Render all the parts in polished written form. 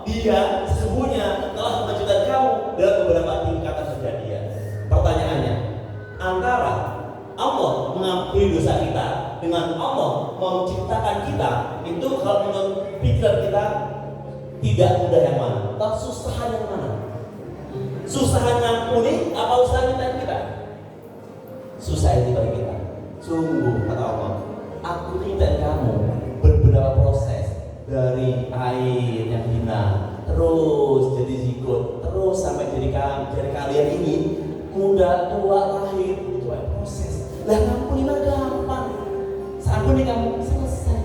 Dia sesungguhnya telah menciptakan kamu dalam beberapa tingkatan kejadian. Pertanyaannya, antara Allah mengampuni dosa kita dengan Allah menciptakan kita, itu kalau menurut pikiran kita tidak mudah yang mana? Atau susah yang mana? Susah ngampuni apa usaha kita? Susah itu bagi kita. Sungguh kata Allah, aku minta kamu beberapa proses dari air yang hina, terus jadi zigot, terus sampai jadi kalian ini muda tua lahir, itu proses. Lah ngampuni mah gampang, sampuni kamu selesai.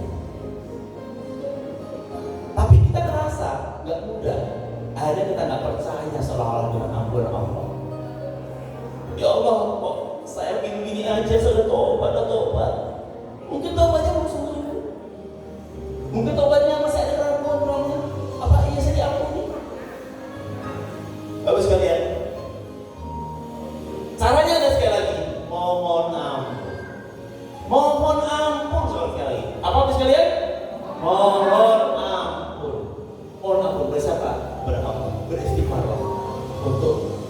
Tapi kita terasa nggak mudah. Akhirnya kita nggak percaya seolah-olah dengan ampunan Allah. Ya Allah, kok saya gini-gini aja sudah tobat. Mungkin tobatnya belum sungguh. Mungkin tobatnya masih ada ragu-ragunya. Apa iya saya diampuni? Bagus sekalian. Caranya ada sekali lagi, mohon ampun. Mohon ampun sekali lagi. Apa sekalian? Mohon ampun. Mohon ampun bersiapa? Berampun, beristighfar untuk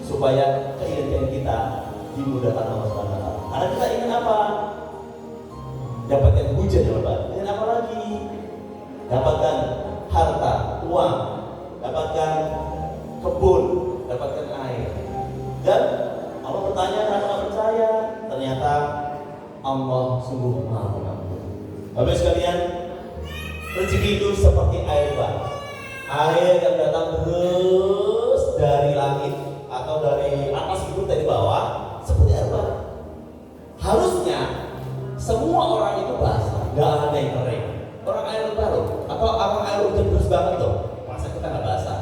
supaya keinginan kita dimudahkan Allah Subhanahu wa taala. Karena kita ingin apa? Dapatkan hujan yang lebat. Ingin apa lagi? Dapatkan harta, uang, dapatkan kebun, dapatkan air. Dan Allah bertanya karena tidak percaya, ternyata Allah sungguh Maha Pengampun. Bapak sekalian, rezeki itu seperti air bah. Air yang datang terus dari langit atau dari atas itu dari bawah seperti air bah. Harusnya semua orang itu basah, nggak ada yang kering. Orang air baru atau orang air hujan terus banget tuh, masa kita nggak basah?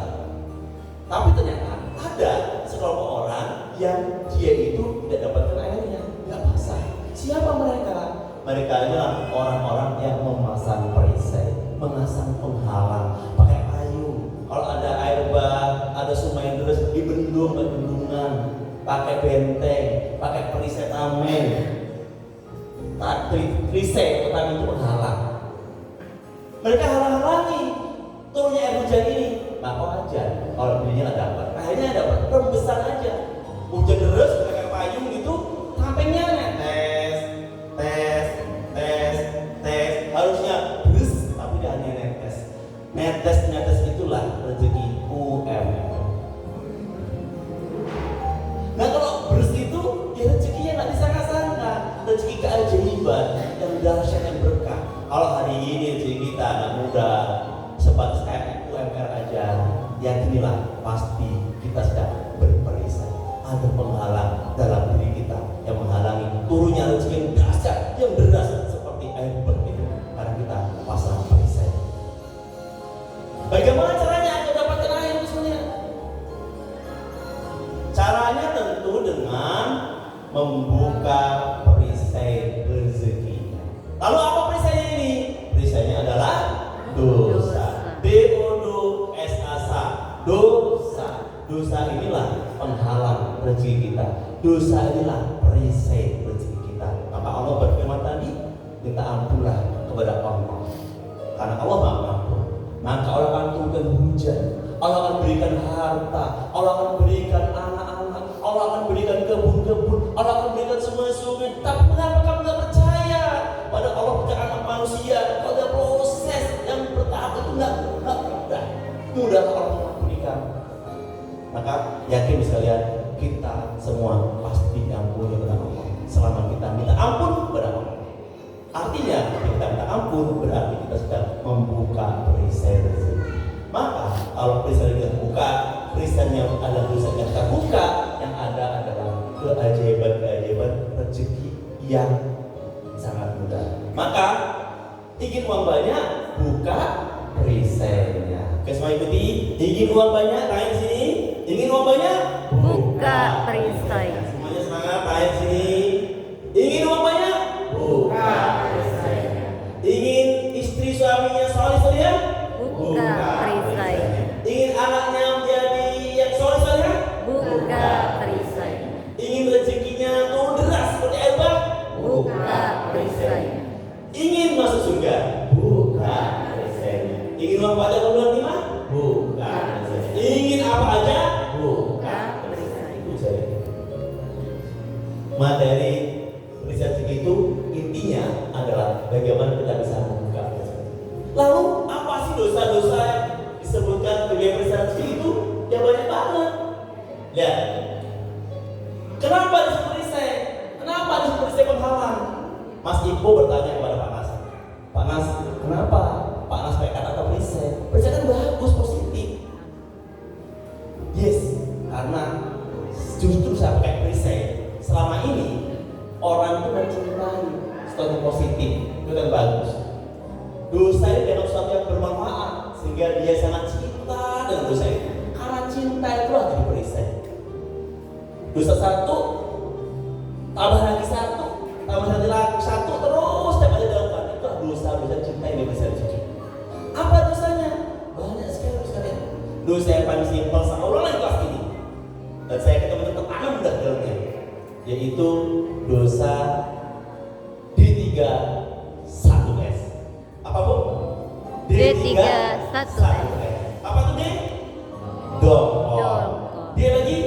Tapi ternyata ada sekelompok orang yang dia itu tidak dapatkan airnya, nggak basah. Siapa mereka? Mereka adalah orang-orang yang memasang perisai, memasang penghalang, pakai payung. Kalau ada air bah, ada sungai terus dibendung, bendungan, pakai benteng, pakai perisai tameng. Perisai tameng itu penghalang. Mereka halang-halangi turunnya air hujan ini. Maka aja kalau belinya nggak dapat, akhirnya dapat rembesan aja. Hujan deras pakai payung gitu, tampengnya netes. Harusnya terus, tapi tidak hanya netes itulah rezeki UMR. Nah kalau beres itu, ya rezekinya nggak disangka-sangka, rezeki keajaiban yang dahsyat yang berkah. Kalau hari ini rezeki kita anak muda sebatas UMR aja, yakinilah pasti kita sedang berperisai. Ada penghalang dalam diri kita yang menghalangi turunnya rezeki yang dahsyat, yang deras seperti air bah itu, karena kita pasang perisai. Bagaimana caranya untuk dapatkan air misalnya? Caranya tentu dengan membuka perisai rezekinya. Lalu apa perisainya ini? Perisainya adalah dosa. D-O-S-A-S-A. Dosa inilah penghalang rezeki kita. Dosa inilah perisai rezeki kita. Maka Allah berfirman tadi, minta ampunlah kepada Allah. Karena Allah Maha Pengampun. Maka Allah akan turunkan hujan, Allah akan berikan harta, Allah akan berikan anak-anak, Allah akan berikan kebun-kebun, Allah akan berikan sungai-sungai. Tapi mengapa kamu tidak percaya pada Allah penciptaan manusia? Pada proses yang bertahap itu tidak mudah Allah mengampuni kamu. Maka yakin sekalian, kita semua pasti diampuni oleh Allah selama kita minta ampun kepada Allah. Artinya kita minta ampun berarti kita sudah membuka perisai rezeki. Maka kalau perisai kita buka, perisainya adalah dosa yang terbuka, yang ada adalah keajaiban rezeki yang sangat mudah. Maka ingin uang banyak, buka perisainya. Oke, semua ikuti. Ingin uang banyak, tangan sini. Ingin uang banyak, buka perisai. Semuanya semangat, tangan sini. Ingin uang banyak, buka perisai. Ingin istri suaminya soleh-soleh, buka perisai. Ingin anaknya menjadi yang soleh-soleh, buka perisai. Ingin rezekinya turun deras seperti air bah, buka perisai. Ingin masuk surga, buka perisai. Ingin uang pada bulan 5, materi riset itu intinya adalah bagaimana kita bisa membuka. Lalu apa sih dosa-dosa yang disebutkan sebagai riset itu? Ya banyak banget. Ya. Kenapa disebut riset? Kenapa disebut riset penghalang? Mas Ipo bertanya kepada Pak Nas. Pak Nas, kenapa Pak Nas pakai kata riset? Riset kan bagus, positif. Yes, karena justru saya pakai riset. Selama ini orang itu mencintai sesuatu positif, itu kan bagus. Dosa itu adalah sesuatu yang bermanfaat, sehingga dia sangat cinta dengan dosa itu. Karena cinta itu ada di perisai. Dosa satu, tambah lagi satu, tambah lagi satu, terus setiap ada dilakukan. Itu dosa-dosa cinta yang bisa dicuci. Apa dosanya? Banyak sekali dosanya. Dosa yang paling simpel, saya ulang lagi kelas ini. Dan saya ketemu tertanam mudah dalamnya, yaitu dosa D3 1S. Apa Bu? D3 1S. Apa tuh D? Dongkol. Dia lagi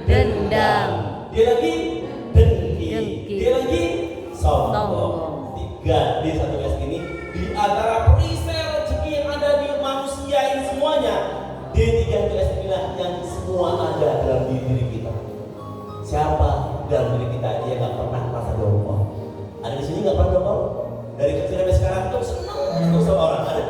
Dendam. Dia lagi dengki. Dengki. Dia lagi sombong. Sombong. 3 D1S ini di antara perisai rezeki yang ada di manusia ini semuanya, D3S inilah yang semua ada dalam diri kita. Siapa dalam diri kita dia nggak pernah merasa dongkol? Ada di sini nggak pernah dongkol? Dari kecil sampai sekarang tuh seneng untuk sama orang ada?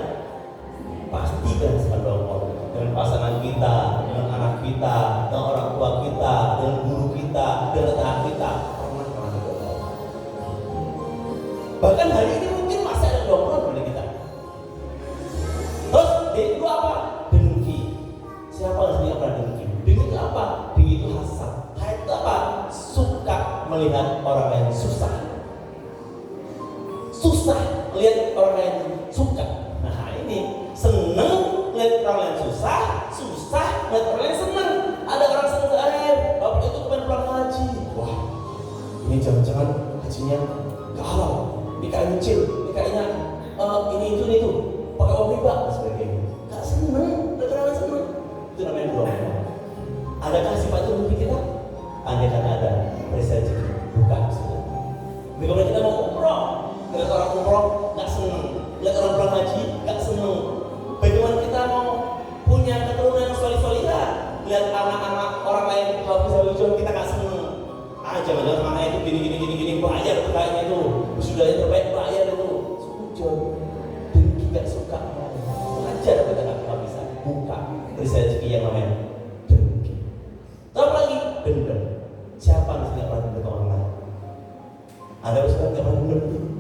Pasti kan senang dongkol dengan pasangan kita, dengan anak kita, dengan orang tua kita, dengan guru kita, dengan tetangga kita pernah dongkol. Bahkan hari ini mungkin masih ada dongkol pada kita. Terus itu apa? Dengki. Siapa yang sendiri pernah dengki? Dengki itu apa? Dengki itu hasad. Hasad itu apa? Suka melihat orang lain susah. Susah melihat orang lain suka. Nah ini seneng melihat orang lain susah, susah melihat orang lain seneng. Ada orang seneng akhir, bapak itu kemarin pulang haji. Wah, ini jangan-jangan hajinya gak halal, nikahnya kecil, nikahnya ini itu, pakai uang riba dan sebagainya. Gak seneng, melihat orang lain seneng. Itu namanya dongkol. Adakah sifat itu mungkin kita? Andai kan ada, presiden buka sudah. Bagaimana kita mau umroh? Lihat orang umroh nggak seneng, lihat orang pulang haji nggak seneng. Bagaimana kita mau punya keturunan yang solih-solihah? Lihat anak-anak orang lain kalau bisa hijau kita nggak seneng. Jangan-jangan anaknya itu gini, bayar tuh kayaknya itu, sudahnya terbaik bayar itu. Sujud, dengki nggak suka. Wajar kita nggak bisa buka rezeki yang namanya dengki. Terus lagi dendam. Siapa yang tidak pernah dendam orang lain? Ada usaha nggak pernah dendam?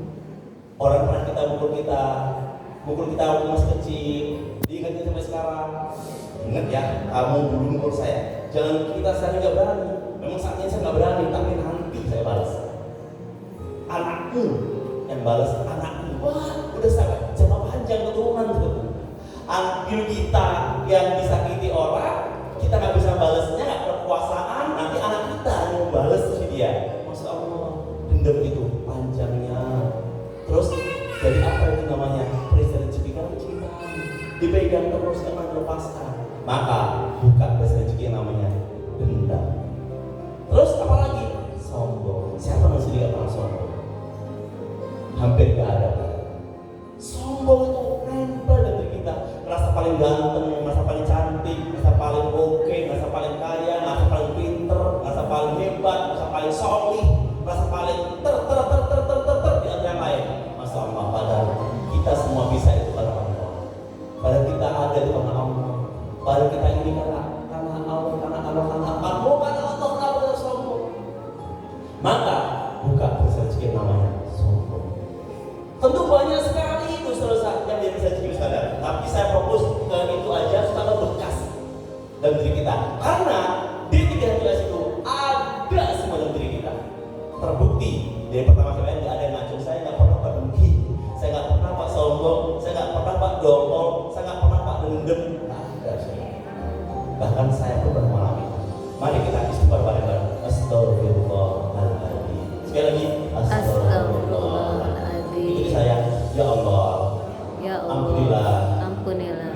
Orang pernah kita mukul kita waktu masih kecil, diingatnya sampai sekarang. Ingat ya, kamu dulu mukul saya. Jangan kita sekarang nggak berani. Memang saatnya saya nggak berani, tapi nanti saya balas. Anakku yang balas anakku. Wah, udah sangat jangka panjang keturunan tuh. Ambil kita yang disakiti orang, kita nggak bisa balasnya, nggak berkuasaan. Nanti anak kita yang membalas si dia. Masya Allah, dendam itu panjangnya. Terus dari apa itu namanya? Presiden rezeki kan cintai, dipegang terus jangan dilepaskan. Maka buka presiden rezeki yang namanya dendam. Terus apa lagi? Sombong. Siapa yang sendiri gak pernah sombong? Hampir gak ada. Sombong itu nempel dari kita. Merasa paling ganteng, merasa paling cantik, merasa paling oke, merasa paling kaya, merasa paling pinter, merasa paling hebat, merasa paling solih, merasa paling ter di antara yang lain. Masya Allah, padahal kita semua bisa itu karena Allah. Padahal kita ada itu karena Allah. Padahal kita ini karena Allah, karena Allah, kenapa sombong? Maka buka rezeki namanya sombong. Tentu banyak sekali itu saudara yang bisa rezeki saudara. Tapi saya fokus ke itu aja supaya bekas dalam diri kita. Karena di 3 itu ada semua dalam diri kita. Terbukti dari pertama kali nggak ada yang ngacung, saya nggak pernah pak dengki, saya nggak pernah pak sombong, saya nggak pernah pak dongkol, saya nggak pernah pak dendam, nggak ada. Bahkan saya pun pernah mengalami. Mari kita istighfar bareng-bareng. Astagfirullahaladzim. Sekali lagi Astagfirullahaladzim. Itu saya, ya Allah, ampunilah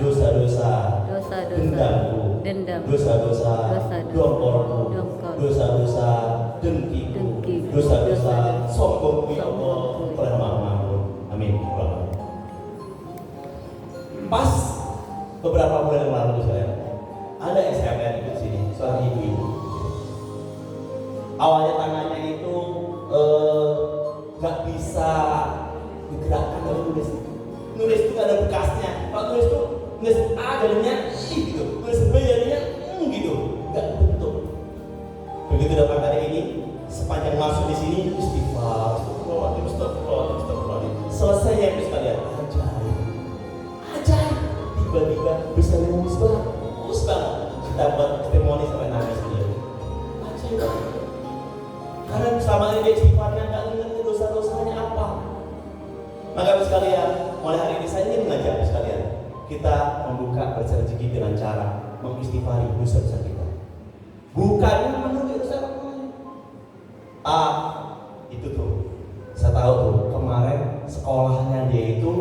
dosa-dosa dendamku, dosa-dosa dongkolku, dosa-dosa dengkiku, dosa-dosa sombong ya Allah oleh Maha. Amin. Pas beberapa bulan yang lalu saya ada SMS di sini, seorang ibu-ibu. Awalnya tangannya itu nggak bisa digerakkan oleh nulis. Nulis itu nggak ada bekasnya. Kalau nulis itu nulis A jadinya I gitu, nulis B jadinya gitu, nggak bentuk. Begitu datang hari ini, sepanjang masuk di sini istighfar, astagfirullahaladzim. Selesai ya sekalian, ajaib, tiba-tiba bisa nangis bagus banget. Kita buat testimoni sampai nangis dia. Ajaib banget. Karena selama ini dia istighfarnya nggak ngerti dosa-dosanya apa. Maka sekalian, mulai hari ini saya ingin mengajak sekalian, kita membuka bersih rezeki dengan cara mengistighfari dosa-dosa kita. Bukan menunggu dosa orang. Itu tuh, saya tahu tuh kemarin sekolahnya dia itu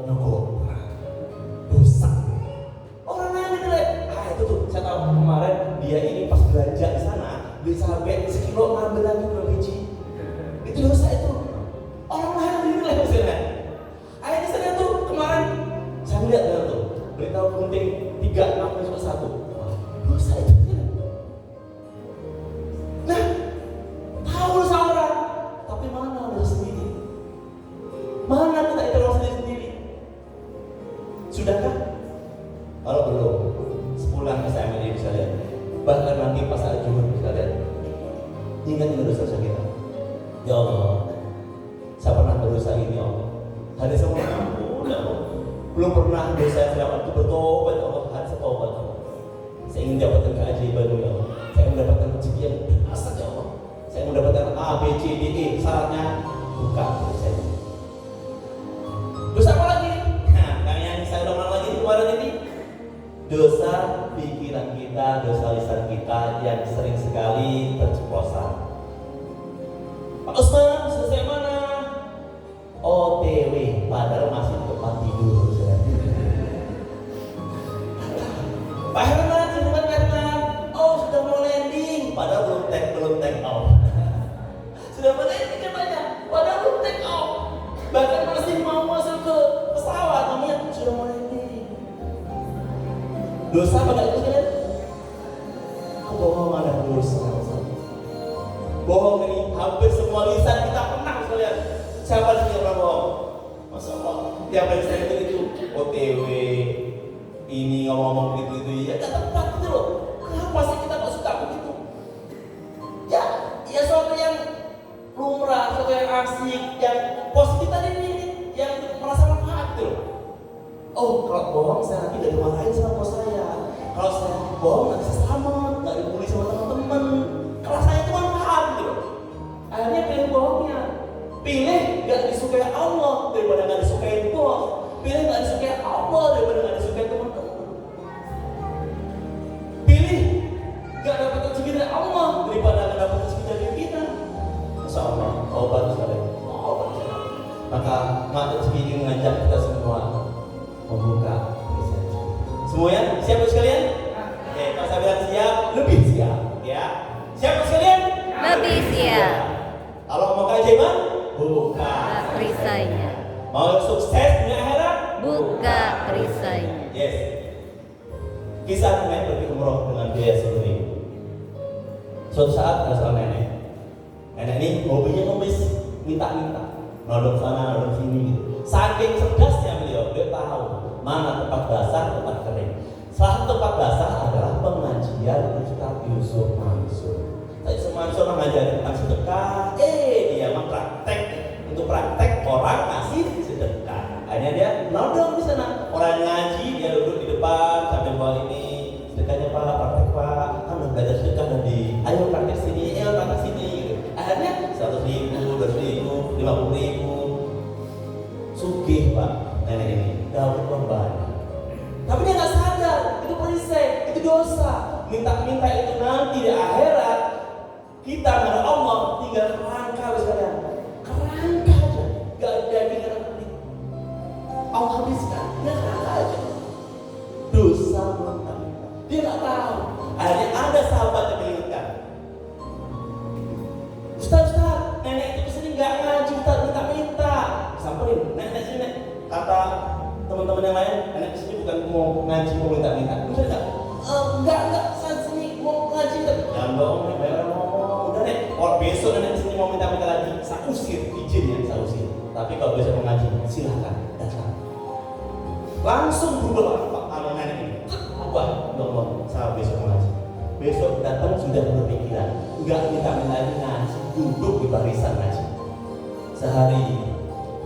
nyogok, dosa. Orang lain jelek. Itu tuh, saya tahu kemarin dia ini pas belanja di sana beli cabai sekilo ngambil lagi 2 biji. Itu dosa itu. Orang lain dinilai hasilnya. Akhirnya saya tuh kemarin saya lihat tuh beritahu penting 3 ngambil 1. Dosa itu. Nah, tahu dosa orang, tapi mana dosa sendiri? Mana kita itu dosa sendiri? Sudahkah? Kalau belum, sepulang ke saya ini bisa lihat. Bahkan nanti pas saat Jumat bisa lihat. Ingat dosa-dosa kita. Ya Allah, saya pernah berdosa ini, ya Allah. Hari semua ampun, ya Allah. Belum pernah dosa yang dapat itu bertobat, ya Allah. Hari setobat, ya Allah. Saya ingin dapatkan keajaiban, ya Allah. Saya ingin mendapatkan rezeki yang besar, ya Allah. Saya ingin mendapatkan A, B, C, D, E. Syaratnya buka dosa. Dosa apa lagi? Nah, yang saya udah malam lagi kemarin ini. Dosa pikiran kita, dosa lisan kita yang sering sekali terceplosan. Pak Usman, selesai mana? OTW, padahal masih di tempat tidur. Pak Herman, Pak Herman, sudah mau landing, padahal belum take off. Sudah mau landing katanya, padahal belum take off. Bahkan masih mau masuk ke pesawat, namanya sudah mau landing. Dosa pada itu kan? Kebohongan dan dosa. Bohong ini hampir semua lisan kita pernah sekalian. Siapa sih yang pernah bohong? Masya Allah. Tiap kali saya itu OTW, ini ngomong gitu ya gak tepat gitu loh. Kenapa sih kita gak suka begitu? Ya sesuatu yang lumrah, sesuatu yang asik, yang positif tadi ini, yang merasa manfaat gitu loh. Kalau bohong saya nanti gak dimarahin sama bos saya. Kalau saya bohong nanti saya selamat, gak dibully sama teman-teman. Kalau saya itu manfaat gitu loh. Akhirnya pilih bohongnya. Pilih gak disukai Allah daripada gak disukai bos. Pilih gak disukai Allah daripada gak disukai teman-teman. Pilih gak dapat rezeki dari Allah daripada gak dapat rezeki dari kita. Masya Allah, obat sekali. Maka rezeki ini mengajak kita semua membuka. Semuanya siap sekalian? Oke, kalau saya bilang siap, lebih siap, ya. Siap sekalian? Lebih siap. Kalau mau keajaiban, buka perisainya. Mau sukses dunia akhirat, Buka perisainya. Yes. Kisah nenek pergi umroh dengan biaya sendiri. Suatu saat ada seorang nenek. Nenek ini hobinya nulis, minta-minta, nodong sana, nodong sini. Saking cerdasnya beliau tahu mana tempat basah, tempat kering. Salah satu tempat basah adalah pengajian Ustaz Yusuf Mansur. Yusuf Mansur mengajarin tentang sedekah. Dia mempraktek untuk praktek orang ngasih sedekah. Akhirnya dia nodong di sana. Orang ngaji dia duduk di depan sambil bawa ini sedekahnya Pak, praktek Pak. Kan udah belajar sedekah tadi. Ayo praktek sini, ayo praktek sini. Gitu. Akhirnya 100.000, 200.000, 50.000. Sugih Pak nenek ini. Dapat uang banyak. Tapi dia nggak sadar itu perisai, itu dosa. Minta-minta itu nanti di akhirat kita kepada Allah tinggal kerangka sekalian, kerangka aja, nggak ada tinggal pelit. Allah habiskan, dia kerangka aja. Dosa minta-minta, dia nggak tahu. Akhirnya ada sahabat yang mengingatkan, Ustaz yang lain, nenek kesini bukan mau ngaji, mau minta-minta. Bener nggak? Enggak, saya sini mau ngaji. Jangan bohong, nek, bayar ngomong. Udah nek, kalau besok nenek kesini mau minta-minta lagi, saya usir, izin ya, saya usir. Tapi kalau besok mau ngaji, silahkan datang. Langsung berubah Pak kalau nenek ini. Ubah, Allah, saya besok mau ngaji. Besok datang sudah berpikiran, enggak minta-minta lagi ngaji, duduk di barisan ngaji. Sehari,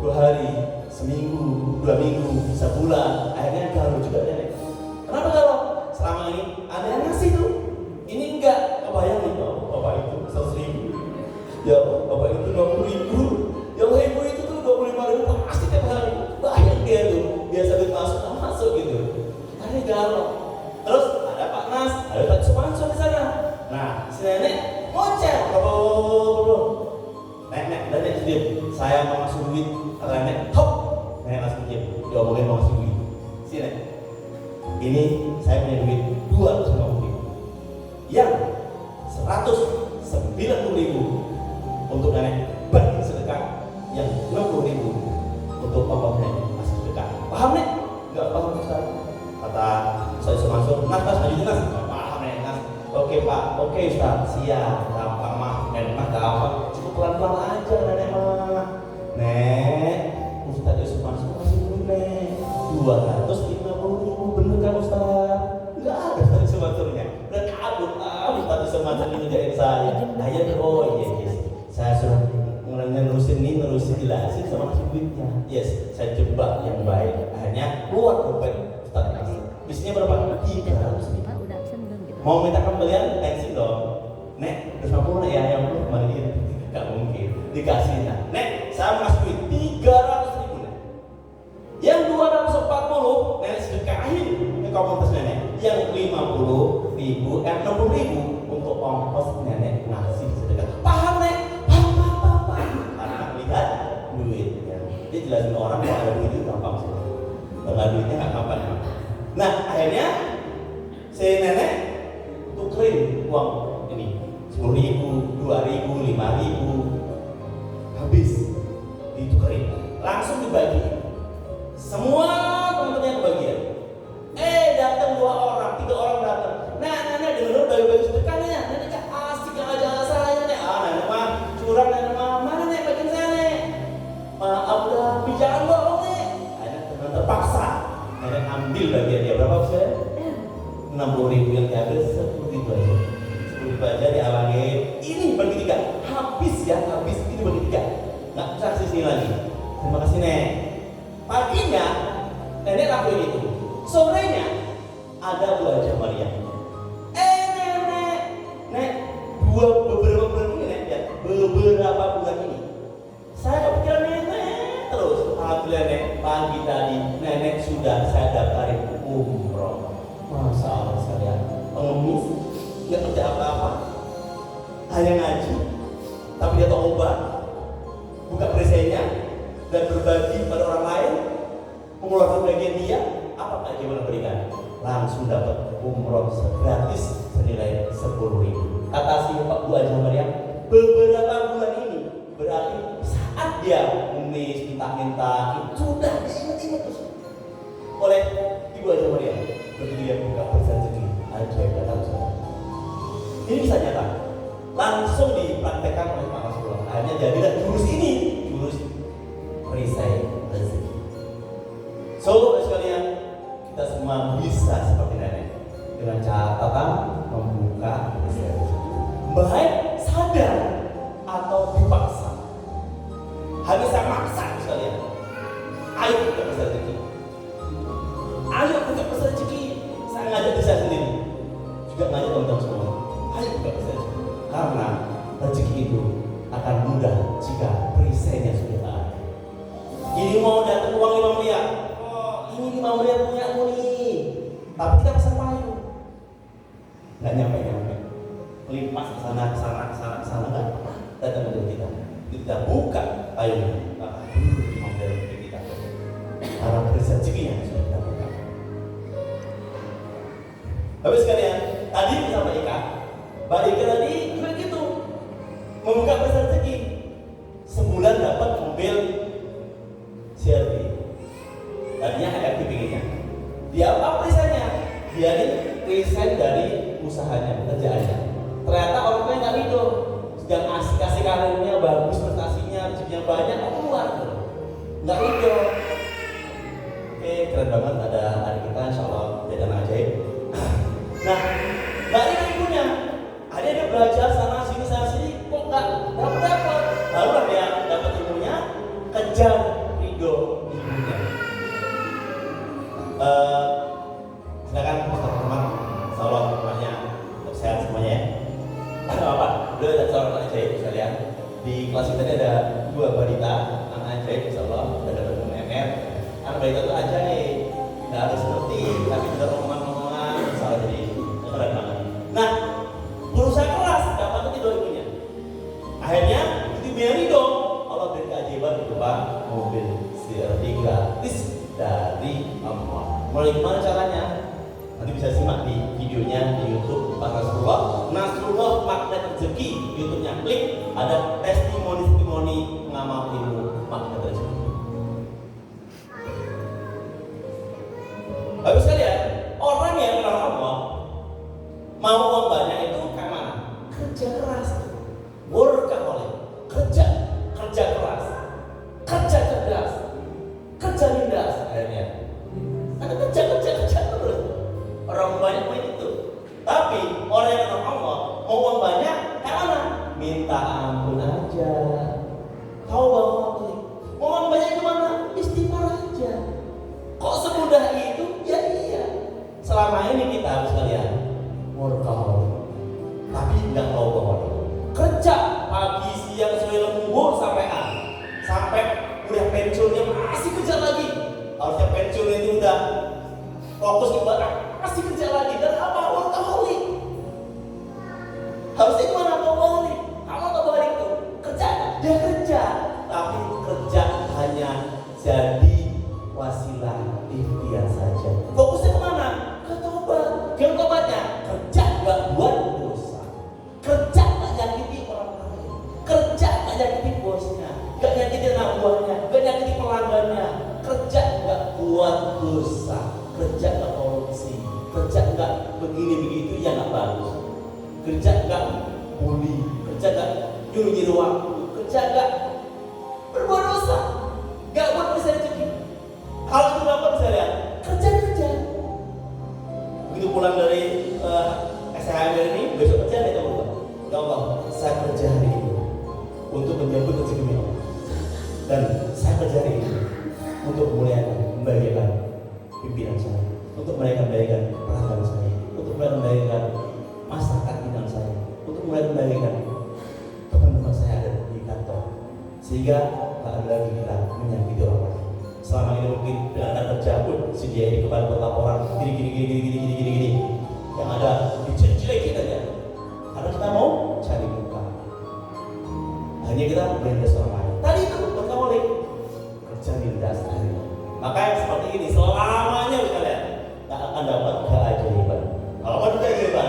2 hari, seminggu, 2 minggu, sebulan, akhirnya galau juga nenek. Kenapa galau? Selama ini ada yang ngasih tuh, ini enggak. Kebayang nih, bapak itu 100.000, ya bapak itu 20.000, yang ibu itu tuh 25.000 pasti tiap hari. Banyak dia tuh, biasa duit masuk gitu. Akhirnya galau. Terus ada Pak Nas, ada Pak Sumanso di sana. Nah, si nenek ngoceh, nenek diam. Saya mau ngasih duit, kata nenek, hop, nenek langsung diam. Diomongin mau ngasih duit. Si nenek, ini saya punya duit 250.000, yang 190.000 untuk nenek bagi sedekah, yang 60.000 untuk papa nenek masih sedekah. Paham nek? Enggak paham Ustaz. Kata saya Sumanso, Nas maju Nas. Enggak paham nek Nas. Oke Pak, oke Ustaz, siap. Gampang mah, nenek mah gampang. Cukup pelan-pelan aja nenek mah. Nek, Ustaz Sumanso masih duit nek 250.000, bener kan Ustaz? Enggak ada Ustaz Sumanso-nya. Udah kabur, Ustaz Sumanso ini ngerjain saya. Ayo, oh iya. Saya suruh nerusin jelasin sama ngasih duitnya. Yes, saya jebak yang baik. Akhirnya keluar dompet Ustaz kasih. Bisnisnya berapa? 300.000. Mau minta kembalian? Tensi dong. Nek, 250 nek ya, yang belum kembaliin. Gak mungkin. Dikasih nah. Nek, saya mau ngasih duit 300.000 nek. Yang 240 nenek sedekahin ke komunitas nenek. Yang 50.000, 60.000 untuk ongkos nenek ngasih sedekah. Paham nek? Paham. Karena lihat duitnya. Dia jelasin orang kalau ada duit itu gampang sih. Kalau ada duitnya nggak gampang emang. Nah akhirnya si nenek tukerin uang ini 10.000, 2.000, 5.000, habis ditukerin, langsung dibagi. Semua teman-temannya kebagian. Datang 2 orang, 3 orang datang. Nah, nenek dengar bagi-bagi sedekahnya. Nenek gak asik, gak ngajak saya nek. Nenek mah curang, nenek mah mana nek bagian saya nek. Maaf dah, jangan bohong nek. Akhirnya teman terpaksa. Nenek ambil bagian dia berapa saya? 60.000 yang diambil 10.000 aja. 10.000 aja dialangi. Ini bagi 3, habis ya, habis ini bagi 3. Nggak bisa sini lagi. Terima kasih nek. Paginya nenek lakuin itu. Sorenya ada Bu Haja Maria. Nek, beberapa bulan ini nek, ya, beberapa bulan ini saya kepikiran nenek terus. Alhamdulillah nek, pagi tadi nenek sudah saya daftarin umroh. Masya Allah sekalian, pengemis, nggak kerja apa-apa, hanya ngaji, tapi dia tobat, buka perisainya, dan berbagi pada orang lain, mengeluarkan bagian dia. Apa gimana berikan? Langsung dapat umroh gratis senilai 10.000. Kata si Pak Bu Haja Maria, beberapa bulan ini berarti saat dia mengemis, minta-minta, itu sudah diingat-ingat terus oleh Ibu Haja Maria. Begitu dia buka rezeki, ajaib datang semua. Ini bisa nyata, langsung dipraktekkan oleh Pak Rasulullah. Akhirnya jadilah jurus ini, jurus perisai rezeki. So, sekalian, kita semua bisa seperti nenek dengan catatan membuka perisai rezeki. Baik sadar atau dipaksa. Hanya saya maksa sekalian. Ayo buka perisai rezeki. Ayo buka perisai rezeki. Saya ngajak diri saya sendiri, juga ngajak teman-teman semua. Ayo buka perisai rezeki. Karena rezeki itu akan mudah jika perisainya sudah ada. Ini mau datang uang 5 miliar. Ini 5 miliar punya aku nih. Tapi kita pesan payung. Nggak nyampe. Limpas ke sana kan. Datang ke kita. Kita buka payungnya. Maka 5 miliar kita. Karena rezekinya sudah kita buka. Tapi sekalian, tadi bersama Ika, Mbak Ika tadi juga gitu. Membuka rezeki. Sebulan dapat mobil CRV. Tadinya ada pinginnya. dia nih resign dari usahanya, pekerjaannya. Ternyata orang tuanya nggak ridho, sedang asik-asik karirnya, bagus prestasinya, rezekinya banyak, kok keluar tuh, nggak ridho. Oke, keren banget ada adik kita, insya Allah jadi anak ajaib. Nah, nggak ridho ibunya, dia belajar sana sini, kok nggak dapat. Lalu dia dapat ilmunya, kejar ridho ibunya. Silakan Ustaz Muhammad, insyaallah rumahnya sehat semuanya ya. Apa? Beliau ada seorang anak ajaib sekalian. Di kelas kita ada 2 balita anak ajaib, insyaallah ada ilmu MR. Anak balita itu ajaib, nggak harus ngerti, tapi juga omongan-omongan, insyaallah jadi keren banget. Nah, berusaha keras dapat ridho ibunya. Akhirnya itu ibunya ridho, Allah beri keajaiban berupa mobil CR-V gratis dari Allah. Mulai gimana caranya? Nanti bisa simak di videonya di YouTube Pak Nasrullah Magnet Rezeki. YouTube-nya klik, ada testimoni pengamal ilmu magnet rezeki. Bagus sekali ya, orang yang kenal Allah mau uang banyak itu kayak mana? Kerja keras, workaholic, kerja keras, kerja cerdas, kerja lindas akhirnya. Ada kerja terus. Orang banyak main itu. Tapi orang yang kenal Allah mau uang banyak kayak mana? Minta ampun aja. Tahu bahwa mau uang banyak gimana? Istighfar aja. Kok semudah itu? Ya iya. Selama ini kita harus kalian workaholic, tapi nggak tahu bahwa kerja pagi siang sore lembur sampai udah pensiunnya masih kerja lagi. Harusnya pensiun itu udah fokus ibadah, masih kerja lagi. Dan apa? Workaholic. Harusnya gimana? Workaholic. Kamu workaholic itu kerja, dia kerja, tapi kerja hanya jadi wasilah ikhtiar saja. Fokusnya kemana? Ke tobat. Ke tobatnya kerja nggak buat dosa, kerja nggak nyakiti orang lain, kerja nggak nyakiti bosnya, nggak nyakiti anak buahnya, nggak nyakiti pelanggannya, kerja nggak buat dosa, kerja nggak korupsi, kerja nggak begini begitu yang nggak bagus, kerja nggak bully, kerja nggak nyuruh waktu, kerja nggak berbuat dosa, nggak buat bisa rezeki. Hal itu apa bisa lihat? Kerja. Begitu pulang dari SHM ini, besok kerja nih kamu. Ya Allah, saya kerja hari ini untuk menyambut rezeki Allah. Dan saya kerja hari ini untuk membahagiakan pimpinan saya, untuk membahagiakan pelanggan saya, untuk membahagiakan masyarakat bidang saya, untuk membahagiakan teman-teman saya ada di kantor, sehingga tak ada lagi kita menyakiti orang lain. Selama ini mungkin dengan kerja pun si dia ini kembali buat laporan gini, yang ada dijelek-jelekin aja, karena kita mau cari muka. Hanya kita menindas orang lain. Tadi itu workaholic, kerja lindas hari. Maka yang seperti ini selamanya kalian tak akan dapat keajaiban. Kalau mau keajaiban,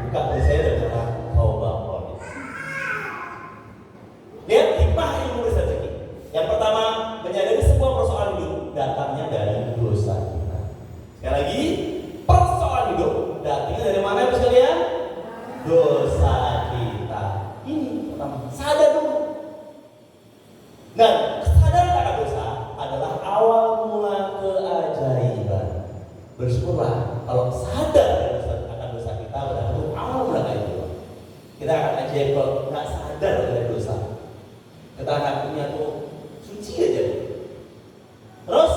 buka dari saya dan cara taubat. Lihat hikmah ilmu rezeki. Yang pertama, menyadari sebuah persoalan hidup datangnya dari dosa kita. Sekali lagi, persoalan hidup datangnya dari mana Ibu sekalian? Dosa kita. Ini pertama, sadar dulu. Dan kesadaran akan dosa adalah awal mula keajaiban. Bersyukurlah kalau sadar akan dosa kita, berarti itu awal mula keajaiban. Kita akan ajaib kalau nggak sadar dari dosa. Kita akan punya tuh suci aja. Terus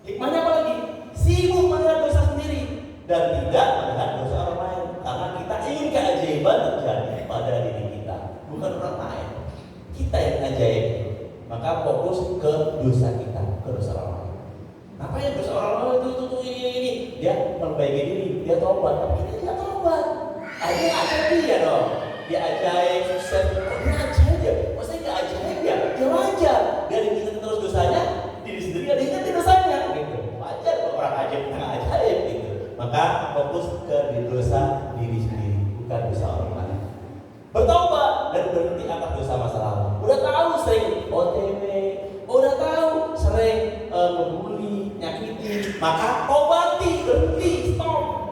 hikmahnya apa lagi? Sibuk melihat dosa sendiri dan tidak melihat dosa orang lain, karena kita ingin keajaiban terjadi pada diri kita, bukan orang lain. Kita yang ajaib. Maka fokus ke dosa kita, ke dosa orang lain. Apa yang dosa orang lain itu ini? Dia memperbaiki diri, dia tobat, tapi kita tidak tobat. Aja ajaib dia dong. Dia ajaib, sukses, dia ajaib ya. Maksudnya nggak ajaib ya? Dia wajar. Dia diingat terus dosanya, diri sendiri ada ingat dosanya, gitu. Wajar kalau orang ajaib nggak ajaib, gitu. Maka fokus ke dosa diri sendiri, bukan dosa orang lain. Bertobat dan berhenti akan dosa masa lalu. Udah tahu sering OTW, udah tahu sering ngebully, nyakiti, maka obati, berhenti, stop.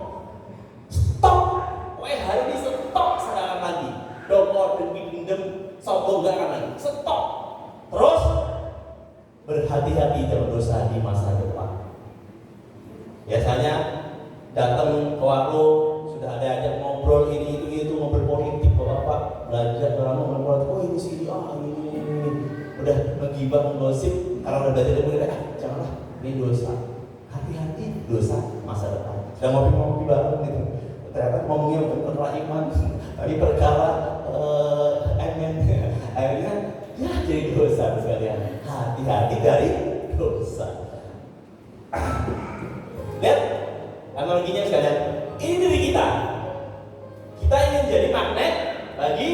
hati-hati jangan dosa di masa depan. Biasanya datang ke warung sudah ada ajak ngobrol ini itu ngobrol politik bapak belajar orang ngobrol oh ini sini ini udah ngegibah menggosip karena udah belajar ilmu janganlah ini dosa. Hati-hati dosa masa depan. Sudah ngopi bareng gitu. Ternyata ngomongnya perkara iman, tapi perkara amen. Akhirnya ya jadi dosa sekalian. Hati-hati dari dosa. Lihat analoginya sekalian. Ini diri kita. Kita ingin jadi magnet bagi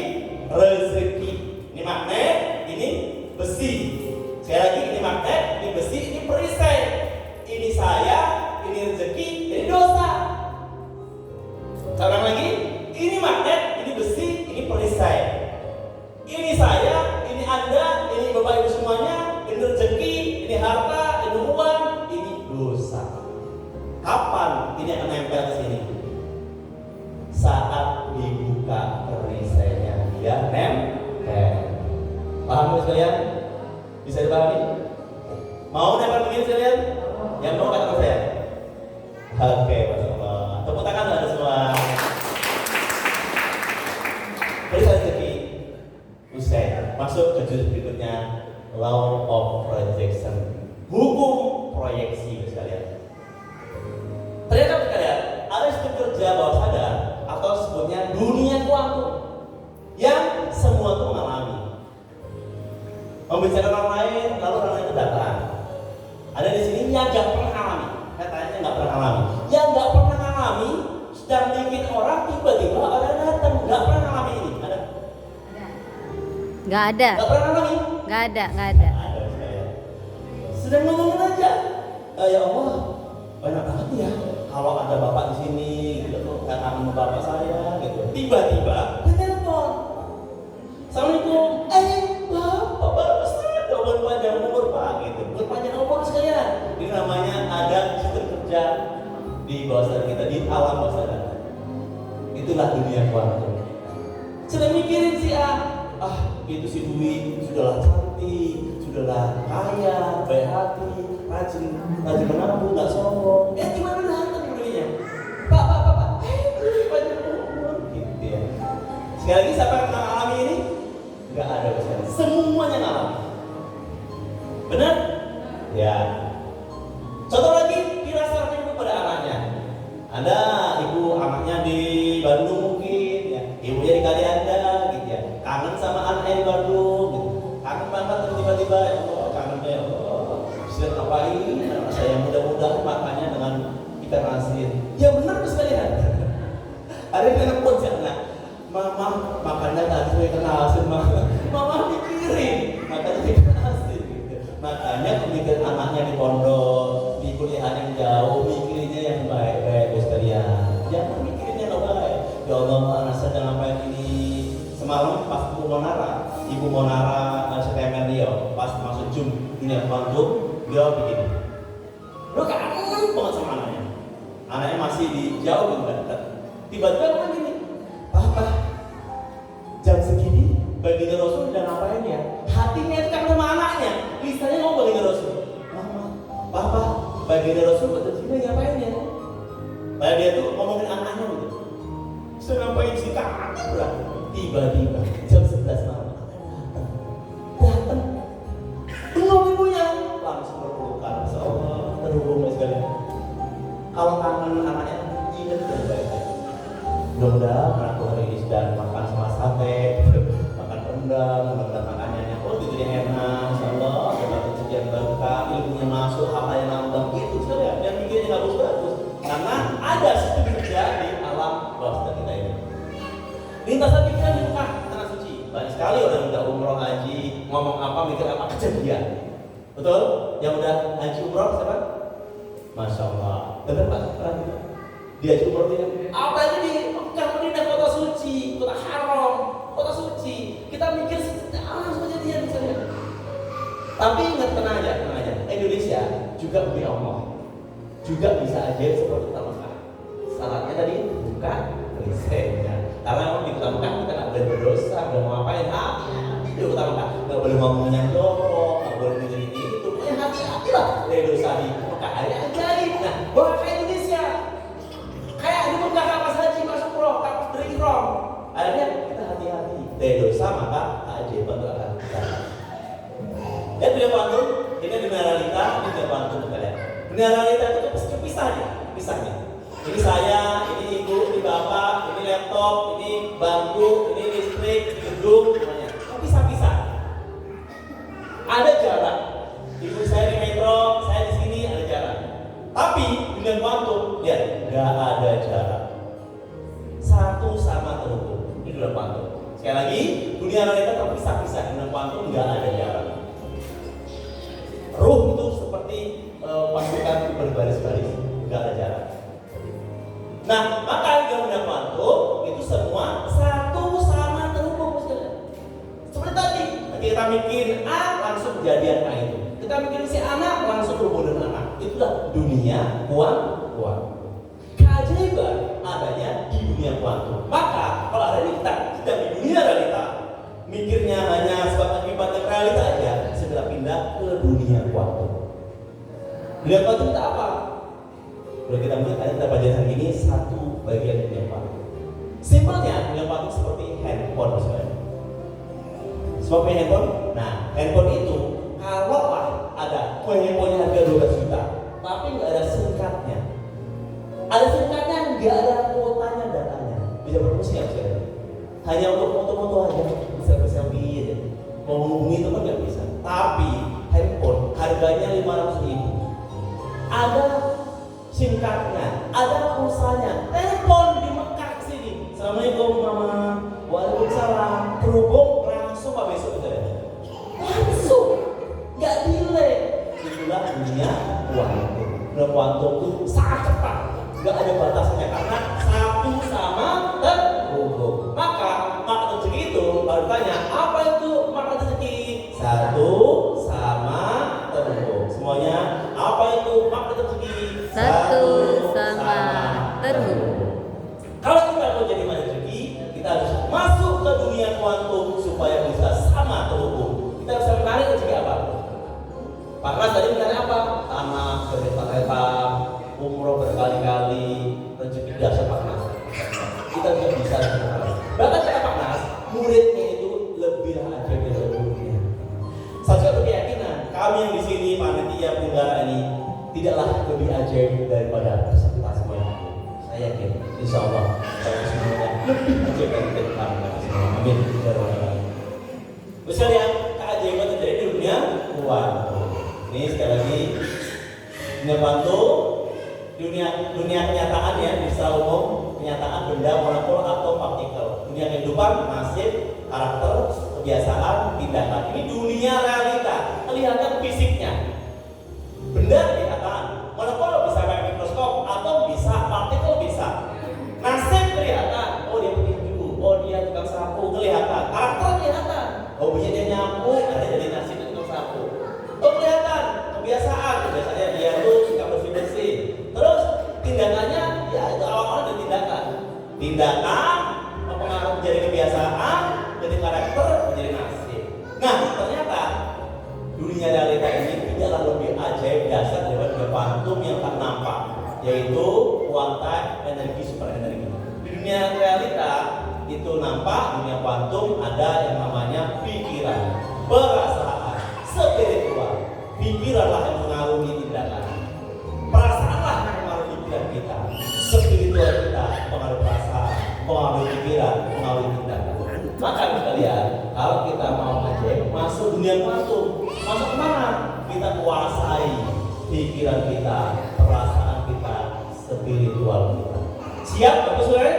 rezeki. Ini magnet, ini besi. Sekali lagi ini magnet, ini besi, ini perisai. Ini saya, ini rezeki, ini dosa. Sekarang lagi, ini magnet, ini besi, ini perisai. Ini saya, ini Anda, ini Bapak Ibu semuanya, ini rezeki, ini harta, ini uang, ini dosa. Kapan ini akan nempel ke sini? Saat dibuka perisainya, dia nempel. Paham sekalian? Bisa dipahami? Mau nempel begini sekalian? Yang mau katakan saya? Oke, Masya Allah. Tepuk tangan ada semua. Perisai rezeki usai. Masuk ke judul berikutnya, Law of Projection. Hukum proyeksi sekalian. Ternyata sekalian, ada satu kerja bawah sadar atau sebutnya dunia kuantum yang semua itu mengalami. Membicarakan orang lain, lalu orang lain itu datang. Ada di sini yang nggak pernah alami, katanya nggak pernah alami. Yang nggak pernah alami, sedang bikin orang tiba-tiba orang datang, nggak pernah alami ini. Ada? Nggak ada. Nggak pernah alami? Nggak ada. Ada saya. Sedang ngomongin aja. Ya Allah, banyak banget ya. Kalau ada bapak di sini, gitu, kangen bapak saya, gitu. Tiba-tiba dia telepon. Assalamualaikum. Bapak Ustaz, panjang umur Pak, gitu. Berpanjang umur sekalian. Ini namanya ada sistem kerja di bawah sadar kita, di alam bawah sadar. Itulah dunia kuantum. Sedang mikirin si itu si Dwi sudahlah cantik, sudahlah kaya, baik hati, rajin menabung, nggak sombong. Gimana datang duitnya? Pak, panjang umur, gitu ya. Sekali lagi siapa yang mengalami ini? Nggak ada besar. Semuanya ngalami. Benar? Ya. Contoh lagi, kira seorang ibu pada anaknya. Ada ibu anaknya di Bandung mungkin, ya. Ibunya di Kalianda, gitu ya. Kangen sama anaknya di Bandung, gitu. Kangen banget tiba-tiba, ya Allah, kangen ya Allah. Bisa ngapain? Anak saya mudah-mudahan makannya dengan ikan asin. Ya benar sekalian. Ada yang nelfon si anak. Mama, makannya tadi saya ikan asin, Mama mikirin makannya ikan asin. Makanya pemikiran anaknya di pondok, di kuliah yang jauh, mikirinnya yang baik-baik sekalian. Jangan mikirinnya yang baik. Ya Allah, anak saya jangan ngapain ini. Semalam pas Ibu Monara setemen dia, pas masuk Zoom dunia kuantum, dia begini. Lu kangen banget sama anaknya. Anaknya masih di jauh gitu kan. Tiba-tiba ngomong gini, Papa, jam segini baginda Rasul udah ngapain ya? Hatinya itu kan sama anaknya. Lisannya ngomong baginda Rasul. Mama, Papa, baginda Rasul pada sini ngapain ya? Padahal dia tuh ngomongin anaknya gitu. Sudah ngapain sih kangen lah. Tiba-tiba jam 11 malam datang. Tunggu ibunya langsung berpelukan. Seolah terhubung sekalian. Kalau kangen anaknya ingat dan baik-baik. Mudah-mudahan anak hari ini sedang makan sama sate, makan rendang, makanannya gitu dia enak, insyaallah dapat rezeki yang berkah, ilmunya masuk, apa yang nambah gitu sekalian. Yang mikirnya nggak bagus-bagus, karena ada sistem kerja di alam bawah sadar kita ini. Lintasan pikiran di muka tanah suci. Banyak sekali orang udah umroh haji, ngomong apa, mikir apa, kejadian. Betul? Yang udah haji umroh siapa? Masya Allah. Dengar Pak Sekarang itu. Dia haji umroh dia. Apa itu di Mekah Madinah kota suci, kota haram, kota suci. Kita mikir langsung kejadian misalnya. Tapi ingat tenang aja. Indonesia juga bumi Allah. Juga bisa aja seperti kota Mekah. Syaratnya tadi buka perisainya. Karena memang di kota Mekah kita nggak boleh berdosa, nggak mau ngapain. Di kota Mekah nggak boleh ngomong yang jorok, nggak boleh menjadi itu. Punya hati Dunia realita itu pisah nih. Ini saya, ini ibu, ini bapak, ini laptop, ini bangku, ini listrik, ini gedung, semuanya. Pisah. Ada jarak. Ibu saya di metro, saya di sini, ada jarak. Tapi dengan kuantum, lihat, nggak ada jarak. Satu sama terhubung. Ini dunia kuantum. Sekali lagi, dunia realita terpisah-pisah. Dengan kuantum nggak ada jarak. Ruh itu seperti pasukan berbaris-baris, nggak ada jarak. Nah, maka dalam dunia kuantum itu semua satu sama terhubung. Seperti tadi, kita mikir A langsung kejadian A itu. Kita mikir si anak langsung berhubung dengan anak. Itulah dunia kuantum. Keajaiban adanya di dunia kuantum. Maka kalau hari ini kita tidak di dunia realita, mikirnya hanya sebab akibat yang realita aja, segera pindah ke dunia kuantum. Dunia kuantum itu apa? Kalau kita melihat kita pelajaran ini satu bagian dunia kuantum. Simpelnya dunia kuantum seperti handphone misalnya. Seperti handphone. Nah, handphone itu kalau ada handphonenya harga 12 juta, tapi nggak ada SIM-cardnya. Ada SIM-cardnya, nggak ada kuotanya, datanya. Bisa berfungsi nggak sih? Hanya untuk foto-foto aja, bisa berselfie aja. Mau menghubungi itu kan nggak bisa. Tapi handphone harganya 500.000. Ada SIM-cardnya, ada pulsanya. Telepon di Mekah ke sini. Assalamualaikum mama. Waalaikumsalam. Terhubung langsung Pak besok kita ya. Langsung. Nggak delay. Itulah dunia kuantum. Dunia kuantum itu sangat cepat. Nggak ada batasannya karena satu sama terhubung. Maka rezeki itu kalau ditanya apa itu makna rezeki? Satu sama terhubung. Semuanya apa itu makna rezeki? Satu sama terhubung. Kalau kita mau jadi makna rezeki, kita harus masuk ke dunia kuantum supaya bisa sama terhubung. Kita bisa menarik rezeki apa? Pak Mas tadi menarik apa? Tanah, kereta, umroh berkali-kali, rezeki biasa Pak Mas. Kita juga bisa menarik. Bahkan kata Pak Mas, muridnya itu lebih ajaib dari gurunya. Saya berkeyakinan kami yang di sini panitia penyelenggara ini tidaklah lebih ajaib daripada peserta semuanya. Saya yakin, insya Allah saya semuanya lebih ajaib dari kami semua. Amin. Bisa lihat keajaiban terjadi di dunia kuantum. Ini sekali lagi dunia kuantum, dunia kenyataan ya, di secara umum kenyataan benda, molekul atau partikel. Dunia kehidupan, nasib, karakter, kebiasaan, tindakan. Ini dunia realita, kelihatan fisiknya. Benda kelihatan, molekul bisa pakai mikroskop atau bisa partikel bisa. Nasib kelihatan, oh dia petinju, oh dia tukang sapu kelihatan. Karakter kelihatan, oh dia nyapu, ada jadi nasib tukang sapu. Oh kelihatan, kebiasaannya dia tuh suka bersih-bersih. Terus tindakannya, ya itu awal-awal ada tindakan mempengaruhi menjadi kebiasaan, menjadi karakter, menjadi nasib. Nah ternyata dunia realita ini tidaklah lebih ajaib dasar daripada dunia kuantum yang tak nampak, yaitu kuantum energi super energi. Di dunia realita itu nampak, dunia kuantum ada yang namanya pikiran, perasaan, spiritual. Pikiranlah yang mengarungi tindakan, perasaanlah yang mengaruhi pikiran kita, spiritual kita mengaruhi perasaan, mengaruhi pikiran, mengaruhi tindakan. Maka sekalian, kalau kita mau ajaib, masuk dunia kuantum. Masuk kemana? Kita kuasai pikiran kita, perasaan kita, spiritual kita. Siap, Bapak Saudara?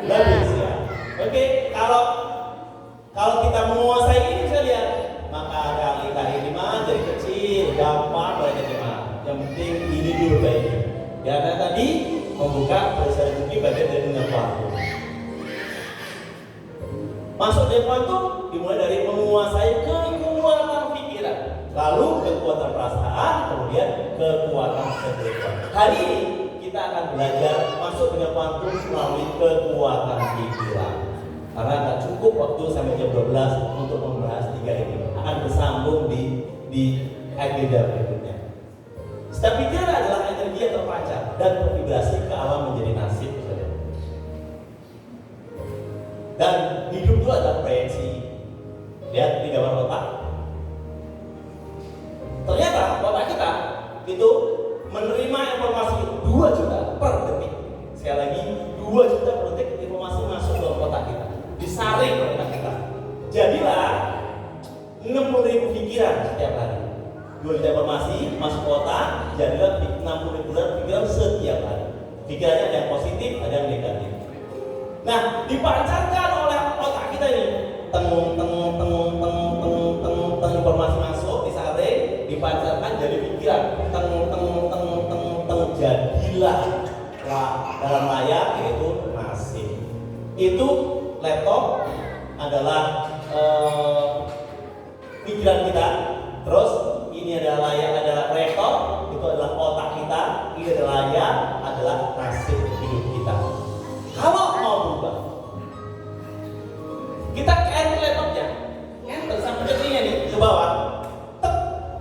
Lebih siap. Oke, kalau kita menguasai ini bisa lihat, maka realita ini mah jadi kecil, gampang banyak gimana. Yang penting ini dulu baiknya. Karena tadi membuka perisai rezeki bagian dari dunia kuantum. Masuk dari kuantum dimulai dari menguasai kekuatan pikiran, lalu kekuatan perasaan, kemudian kekuatan spiritual. Hari ini kita akan belajar masuk dengan kuantum melalui kekuatan pikiran. Karena tak cukup waktu sampai jam 12 untuk membahas tiga ini. Akan bersambung di agenda berikutnya. Setiap pikiran adalah energi yang terpancar dan bervibrasi ke alam menjadi nasib. Dan hidup itu adalah proyeksi. Lihat di gambar otak. Ternyata otak kita itu menerima Sekali lagi, 2 juta per detik informasi masuk ke otak kita, disaring ke otak kita. Jadilah 60.000 pikiran setiap hari. 2 juta informasi masuk ke otak, jadilah 60.000 pikiran setiap hari. Pikirannya ada yang positif, ada yang negatif. Nah, dipancarkan oleh otak kita ini, teng informasi masuk, disaring, dipancarkan jadi pikiran, jadilah dalam layar yaitu nasib. Itu laptop adalah pikiran kita. Terus ini adalah layar, adalah rekor, itu adalah otak kita. Ini adalah layar, adalah nasib hidup kita. Kalau mau berubah, kita enter laptopnya, enter sampai detiknya nih ke bawah, tek,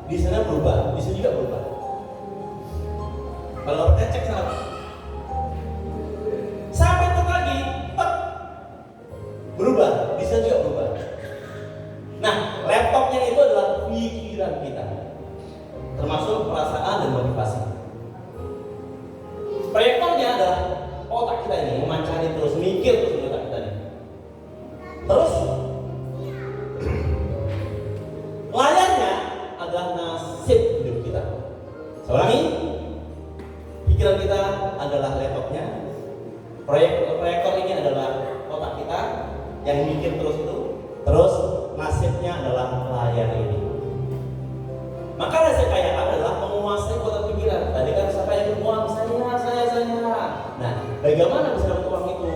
di sana berubah, di sini juga berubah. Kalau kita cek sana, sampai tek lagi, tek, berubah, di sana juga berubah. Nah, laptopnya itu adalah pikiran kita, termasuk perasaan dan motivasi. Proyektornya adalah otak kita ini, memancari terus, mikir terus di otak kita ini. Terus layarnya adalah nasib hidup kita. Seorang ini, pikiran kita adalah laptopnya, proyektor ini adalah otak kita yang mikir terus itu. Terus nasibnya adalah layar ini. Maka rasa kaya adalah menguasai kota pikiran. Tadi kan siapa yang uang? Saya. Nah, bagaimana bisa dapat uang itu?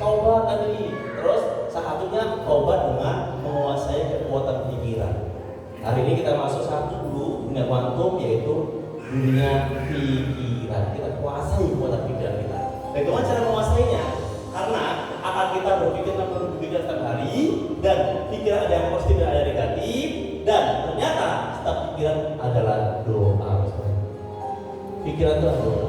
Taubat tadi. Terus satunya taubat dengan menguasai kekuatan pikiran. Hari ini kita masuk satu dulu dunia kuantum, yaitu dunia pikiran. Kita kuasai kekuatan pikiran kita. Bagaimana cara menguasainya? Karena akal kita berpikir setiap hari, dan pikiran ada yang positif dan ada yang negatif, dan ternyata setiap pikiran adalah doa. Pikiran itu adalah doa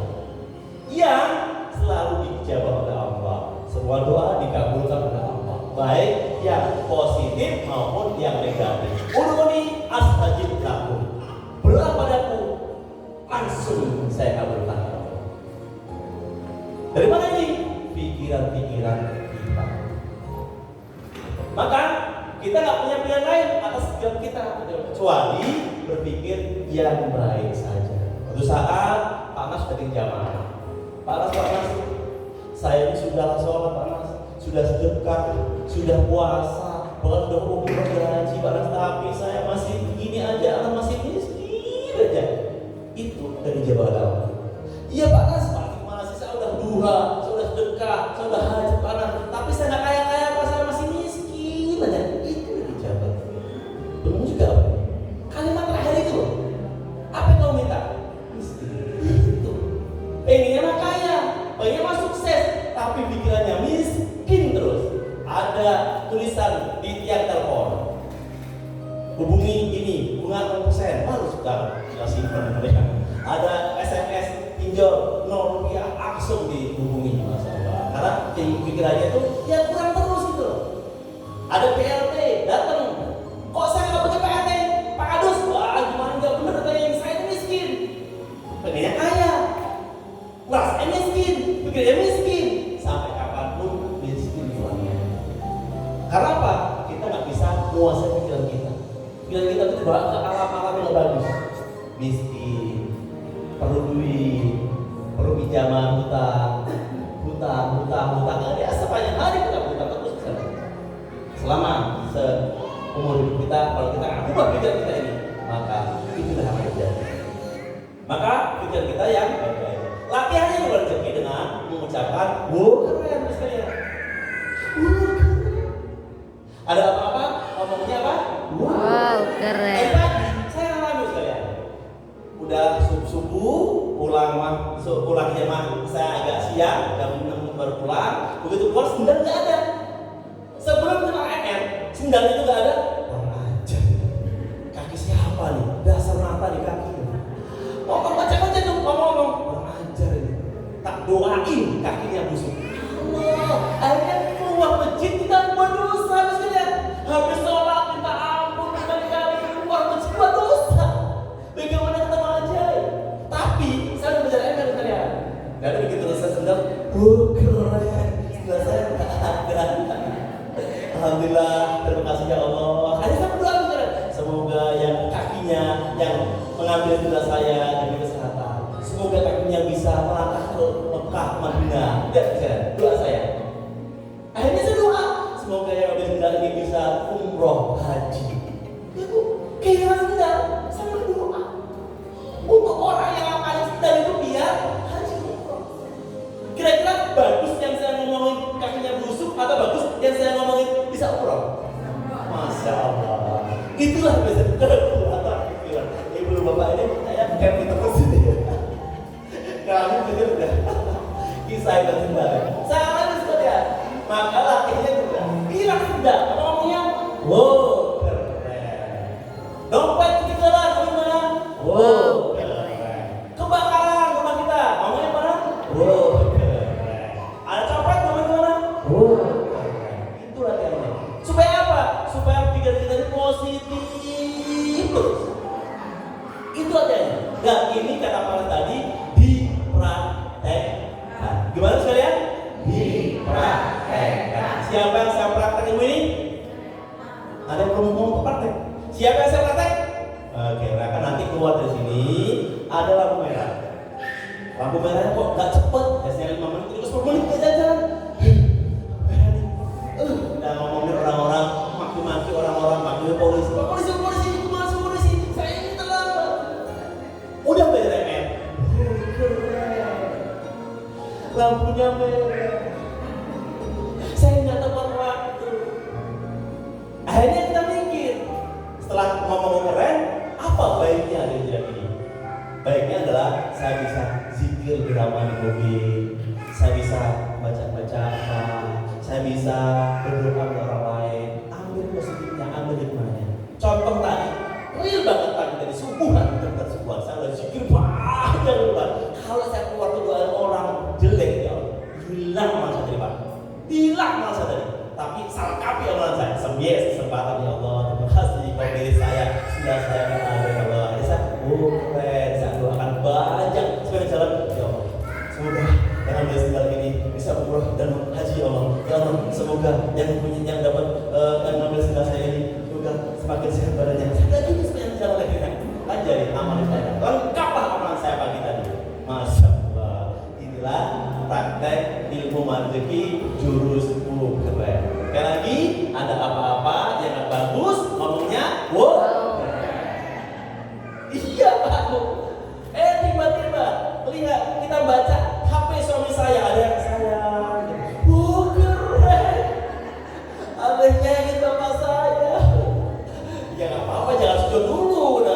yang selalu dijawab oleh Allah. Semua doa dikabulkan oleh Allah, baik yang positif maupun yang negatif. Ud'uni astajib lakum, berdoa padaku langsung saya kabulkan. Dari mana ini? Pikiran-pikiran kita. Maka kita nggak punya pilihan lain atas pikiran kita kecuali berpikir yang baik saja. Suatu saat Pak Nas sudah jamaah. Pak Nas, saya ini sudah sholat, Pak Nas, sudah sedekah, sudah puasa, bahkan sudah umroh haji, Pak Nas, tapi saya masih begini aja, masih miskin aja. Itu dari jawaban Allah. Iya Pak Nas, gimana sih, saya udah duha, saya udah sedekah, saya udah haji, Pak Nas, tapi saya nggak kaya-kaya, Pak, saya masih miskin aja. Itu dari jawaban. Belum juga apa? Kalimat terakhir itu loh. Apa yang kau minta? Miskin. Itu. Pengennya mah kaya, pengennya mah sukses, tapi pikirannya miskin terus. Ada tulisan di tiang telepon, hubungi ini, bunga 0%, baru sudah simpan mereka. Ada SMS pinjol 0 rupiah, langsung dihubungi, Masya Allah. Karena pikirannya itu ya kurang terus itu. Ada PLT datang, kok saya nggak pakai PLT, Pak Adus, wah gimana nggak bener katanya, saya itu miskin, pengennya kaya. Nah, saya miskin, pikirnya miskin, sampai kapanpun miskin uangnya. Karena apa? Kita nggak bisa menguasai pikiran kita. Pikiran kita itu dibawa ke alam-alam yang bagus. Miskin, perlu duit, perlu pinjaman, hutang, ya sepanjang hari kita hutang terus misalnya. Selama seumur hidup kita, kalau kita nggak ubah pikiran kita ini, maka itulah yang terjadi. Maka pikiran kita yang baik-baik. Latihannya juga rezeki dengan mengucapkan wow keren sekalian. Ada apa-apa ngomongnya apa? Wow, keren. Pagi saya alami sekalian. Udah subuh pulang jamaah saya agak siang, jam 6 baru pulang. Begitu keluar sendal nggak ada. Sebelum kenal MR, sendal itu nggak ada. Orang aja. Kaki siapa nih? Dasar mata di kaki. Ngomong baca tuh ngomong. Tak doain kakinya busuk. Allah, akhirnya keluar masjid kita buat dosa misalnya. Habis sholat minta ampun berkali-kali, keluar masjid buat dosa. Bagaimana kita aja? Tapi saya udah belajar MR kalian. Gak ada begitu dosa sendal. keren. Sebelah saya nggak ada. Alhamdulillah, terima kasih ya Allah. Ada saya berdoa sekarang. Semoga yang kakinya yang mengambil sebelah saya diberi kesehatan. Semoga kakinya bisa melangkah ke Mekah, Madinah. Lihat sekarang doa saya. Akhirnya saya doa, semoga yang ambil sendal ini bisa umroh haji. Itu kehilangan sendal, saya berdoa untuk orang yang akan sendal itu biar haji umroh. Kira-kira bagus yang saya ngomongin kakinya busuk atau bagus yang saya ngomongin bisa umroh? Masya Allah. Itulah biasa kekuatan pikiran. Ibu bapak ini saya happy terus ini. Kami benar udah kisah itu sendal. Sangat sekali ya. Maka akhirnya juga hilang sendal. Apa ngomongnya? Wow, keren. Dompet ketinggalan gimana? Wow, keren. Kebakaran rumah kita. Ngomongnya mana? Wow, keren. Ada copet ngomongnya gimana? Wow, keren. Itu latihannya. Supaya apa? Supaya pikiran kita ini positif terus. Itu latihannya. Dan ini kata para tadi dipraktekkan. Gimana sekalian? Dipraktekkan. Siapa yang saya praktek ilmu ini? Ada yang belum mau praktek? Siapa yang saya praktek? Oke, nah nanti keluar dari sini ada lampu merah. Lampu merahnya kok gak cepet? Biasanya 5 menit, terus 10 menit jalan-jalan. Udah ngomongin orang-orang, maki-maki orang-orang, maki polisi. Polisi, masuk polisi. Saya ini terlambat. Udah BRM. Keren. Lampunya merah. Saya nggak tepat waktu. Akhirnya kita mikir, setelah ngomongin keren, apa baiknya dari tidak ini? Baiknya adalah saya bisa zikir bersama di mobil, saya bisa baca-baca, saya bisa berdoa ke orang lain. Ambil positifnya, ambil hikmahnya. Contoh tadi, real banget tadi dari subuhan, subuhan saya udah zikir banyak lupa. Kalau saya keluar ke doa orang jelek ya, hilang masa tadi Pak. Hilang masa tadi. Tapi sangkapi amalan saya. Sembias kesempatan ya Allah. Terima kasih kalau diri saya sudah saya kenal ya Allah. Jadi saya, keren. Saya doakan banyak supaya jalan ya Allah. Semoga yang ambil sendal ini bisa umroh dan haji ya Allah. Ya Allah, semoga yang punya yang dapat yang ambil sendal saya ini semoga semakin sehat badannya. Saya lagi sepanjang jalan lagi kan. Ajari amalan saya. Lengkaplah amalan saya pagi tadi. Masya Allah. Inilah praktek ilmu rezeki jurus keren. Sekali lagi, ada apa-apa yang gak bagus, ngomongnya wow. Iya Pak. Tiba-tiba lihat kita baca HP suami saya ada yang sayang. Wow, keren. Adanya kita Bapak saya. Ya gak apa-apa, jangan sujud dulu.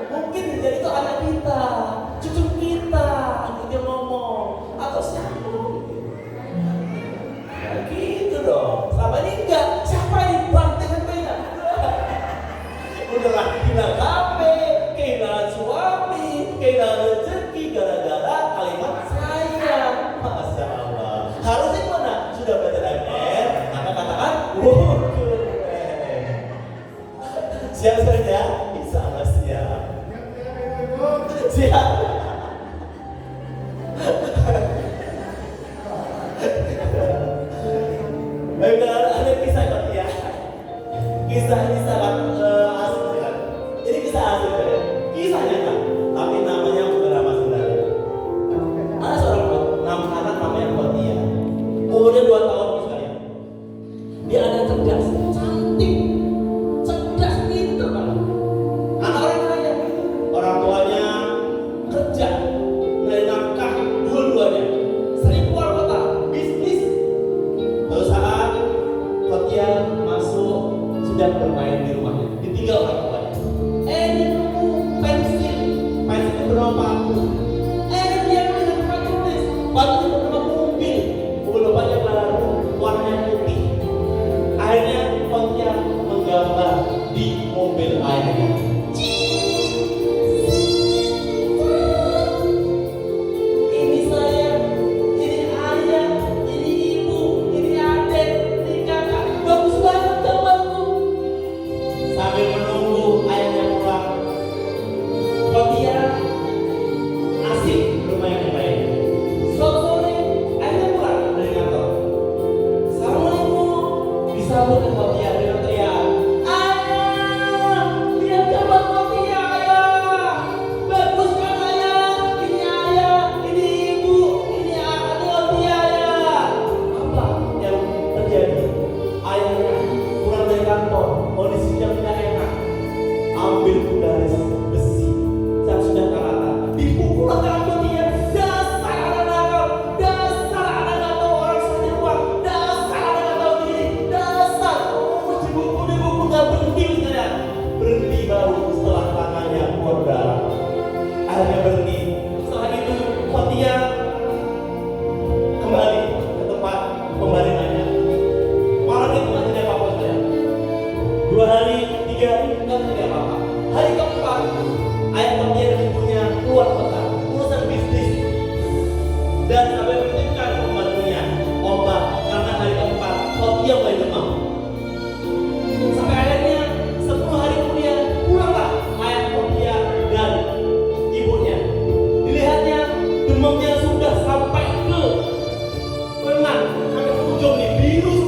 Mungkin jadi itu anak kita, cucu kita, dia ngomong atau siapa? Gitu dong. Selama ini enggak. Siapa yang praktek HP-nya? Udah lah kehilangan HP, kehilangan suami, kehilangan rezeki gara-gara kalimat saya. Masya Allah. Harusnya mana? Sudah belajar MR, maka katakan, wow, keren. Siap saja? Bisa nggak siap? Siap. Ada kisah kok ya. Kisah ini sangat asik ya. Ini kisah asik ya. Kisah nyata. Tapi namanya bukan nama sebenarnya. Ada seorang anak namanya Fatia. Umurnya 2 tahun sekalian. Dia anak cerdas, cantik, cerdas pintar banget. Anak orang kaya. Orang tuanya kerja, dari nafkah dua-duanya. Sering keluar kota, bisnis. Suatu saat Fatia masuk sedang bermain di rumahnya, ditinggal orang tuanya. Dia nemu pensil bernama paku. Dia melihat tempat tulis, batu bernama mobil bapaknya baru.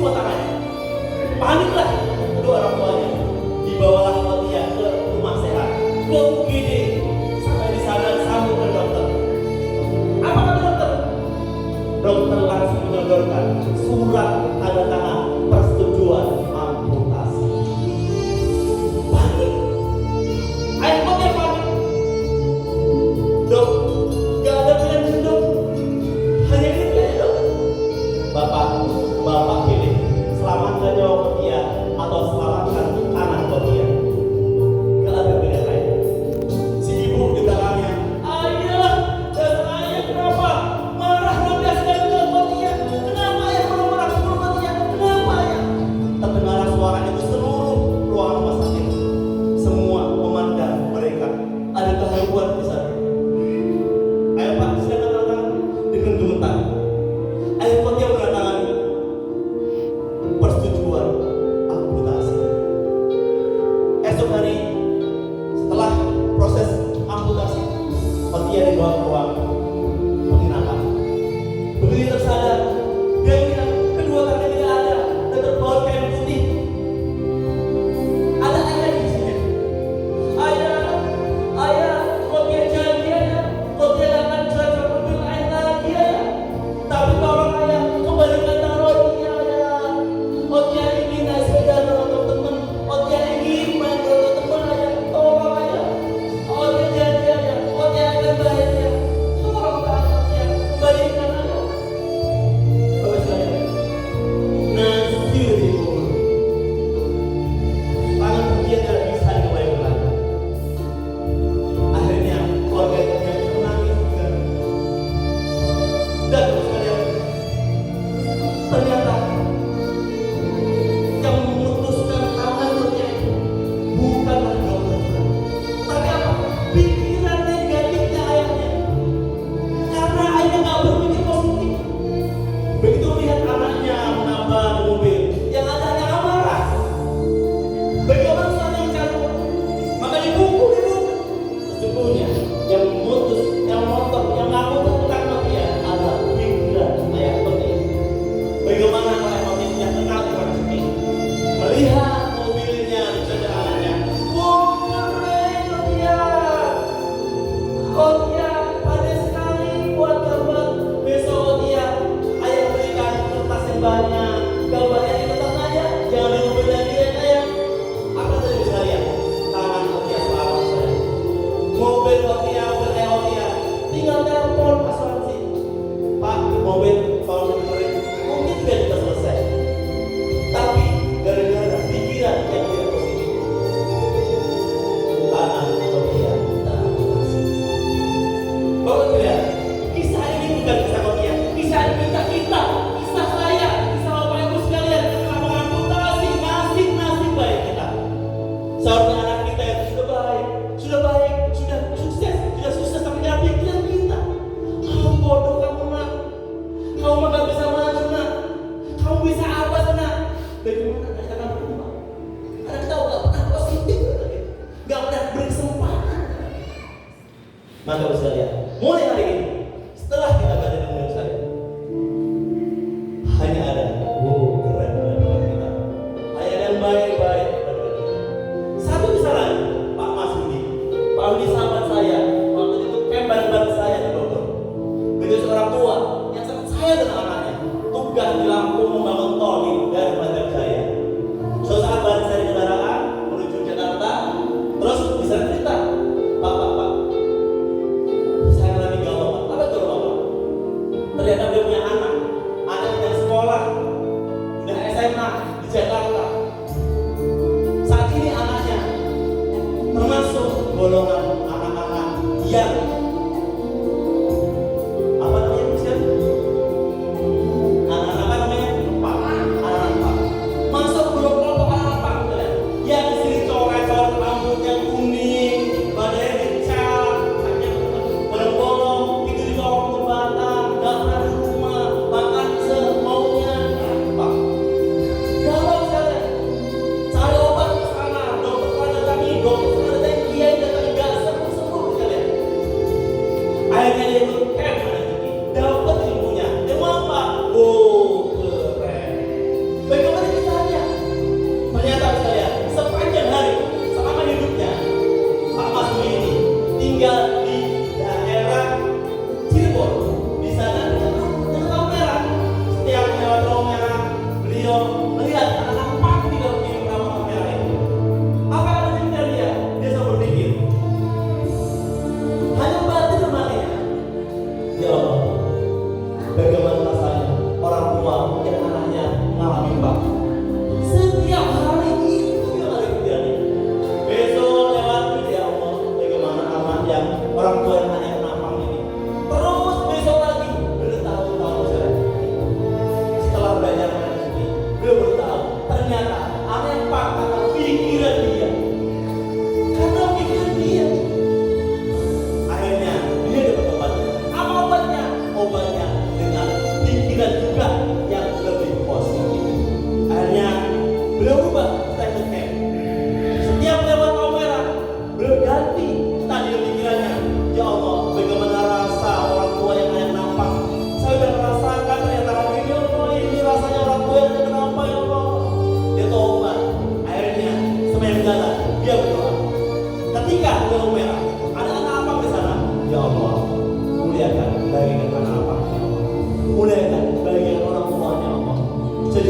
semua tangannya. Paniklah kedua orang tuanya. Dibawalah Fatia ke rumah sehat, ke UGD. Sampai di sana disambut oleh dokter. Apa kata dokter? Dokter langsung menyodorkan surat tanda tangan persetujuan amputasi. Panik. Ayah Fatia panik. Dok, gak ada pilihan dok. Hanya ini pilihan dok. Bapak pilih selamatkan nyawa Fatia atau selamatkan anak Fatia. Gak ada pilihan lain. Si ibu di belakangnya, ayah, dan ayah kenapa marah sampai sekali ke Fatia? Kenapa ayah marah-marah ke Fatia? Kenapa ayah? Terdengar suara itu seluruh ruangan rumah sakit. Semua memandang mereka. Ada keharuan di sana. Ayo Pak, silakan tanda tangan dengan gemetar. Ayo Fatia menandatangani persetujuan amputasi. Esok hari setelah proses amputasi, Fatia dibawa ke ruang penginapan. Begitu dia tersadar, dia bilang kedua tangannya tidak ada dan terbaut kain putih. Ada ayah di sini. Ayah, Fatia janji ayah, Fatia tidak akan jalan mobil ayah lagi ayah. Tapi tolong ayah, kembalikan tangan Fatia ayah. Fatia ingin naik sepeda dengan teman-teman. Fatia ingin main dengan teman ayah. Tolong ayah. Fatia janji ayah, Fatia akan baik ayah. Tolong Fatia, kembalikan ayah. Bapak sekalian, nasi udah dikubur. Tangan Fatia tidak bisa dikembalikan lagi. Akhirnya keluarga itu yang menangis juga. Dan bapak sekalian, ternyata yang memutuskan tangan Fatia itu bukanlah dokter, tapi apa? Pikiran negatifnya ayahnya. Karena ayahnya nggak berpikir positif. Begitu lihat anaknya menabrak mobil, yang ada hanya marah. Bagaimana saja mencari uang, maka dipukul. Sesungguhnya yang memutus, yang motor, yang ngaku tentang Fatia adalah pikiran ayah Fatia. Bagaimana kalau ayah Fatia punya kenal dengan rezeki, melihat mobilnya dijaga anaknya. Wow, keren Fatia. Fatia, pandai sekali buat gambar. Besok Fatia, ayah berikan kertas yang banyak. Gambarnya di kertas aja, jangan di mobil lagi ya ayah. Apa tadi bisa lihat? Tangan Fatia selamat saya. Mobil Fatia, mobil ayah Fatia, tinggal telepon asuransi. Pak, mobil kalau dibeli mungkin juga kita selesai. Tapi gara-gara pikiran yang tidak positif, tangan Fatia teramputasi. Bapak lihat, kisah ini bukan kisah Fatia, kisah ini kita, kisah saya, kisah bapak ibu sekalian yang telah mengamputasi nasib baik kita. Seharusnya anak kita yang sudah baik, sudah sukses tapi jangan pikiran kita. Kamu bodoh kamu nak, kamu mah gak bisa maju nak, kamu bisa apa sih nak? Bagaimana anak kita akan berubah? Anak kita gak pernah positif, gak pernah berkesempatan. Maka bisa lihat, mulai hari ini, setelah kita baca di mulut saya, hanya ada keren pada kita. Hanya ada yang baik pada kita. Satu kisah lagi, Pak Masudi. Pak Masudi sahabat saya, waktu itu camp bareng-bareng saya di Bogor. Beliau seorang tua yang sangat sayang dengan anaknya. Tugas di Lampung membangun tol di dari Banjar Jaya. Suatu saat bareng saya di kendaraan menuju Jakarta, terus bisa cerita, Pak, saya lagi galau Pak. Apa betul Bapak? Ternyata dia punya anak yang sekolah, udah SMA di Jakarta. Saat ini anaknya termasuk golongan anak-anak yang apa namanya? Anak-anak apa namanya?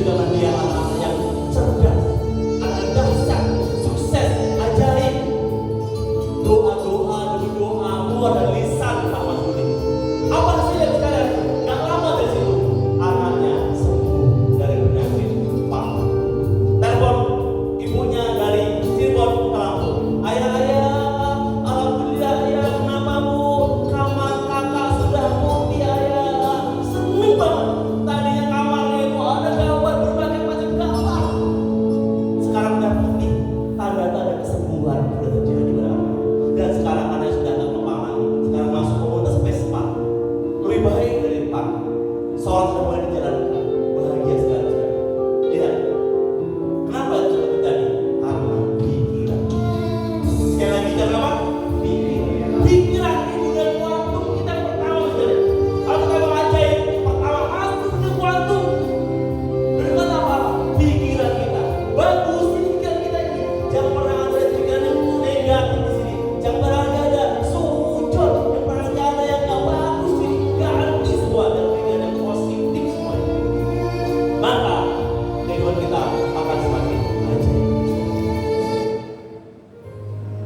karena dia anak yang cerdas, anak dahsyat, sukses, ajaib. Doa-doa demi doa keluar dari lisan Pak Masudi. Apa hasilnya sekarang? Gak lama dari situ anaknya sembuh dari penyakit paru. Telepon ibunya dari Cirebon ke Lampung. Ayah, alhamdulillah ya, kenapa bu? Kamar kakak sudah mati ayah. Seneng banget. Tadinya kamarnya itu ada gawat, berbagai macam gawat. Sekarang udah putih, tanda-tanda kesembuhan sudah terjadi pada anak. Dan sekarang anak sudah tak kepala lagi. Sekarang masuk komunitas Vespa. Lebih baik dari depan. Sholat sudah mulai dijalankan. Bahagia sekali. Lihat. Kenapa itu terjadi? Karena pikiran. Sekali lagi jangan apa? Pikiran. Pikiran itu dan kuantum kita pertama saudara. Kalau kita ajaib pertama masuk ke kuantum. Berkata apa? Pikiran kita. Bagus pikiran kita ini. Jangan pernah ada pikiran yang negatif di sini. Jangan pernah ada sujud. Jangan pernah ada yang nggak bagus ini. Ganti semua dan pikiran yang positif semuanya. Maka kehidupan kita akan semakin ajaib.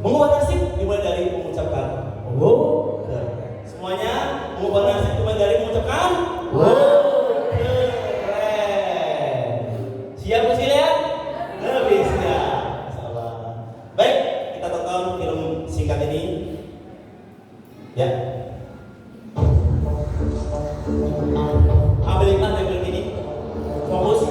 Mengubah nasib dimulai dari mengucapkan wow, keren. Semuanya mengubah nasib dimulai dari mengucapkan wow, keren. Siap Bu Silia? Lebih siap. Insyaallah. Baik, kita tonton film singkat ini. Ya. Ambil iklan dari film ini. Fokus.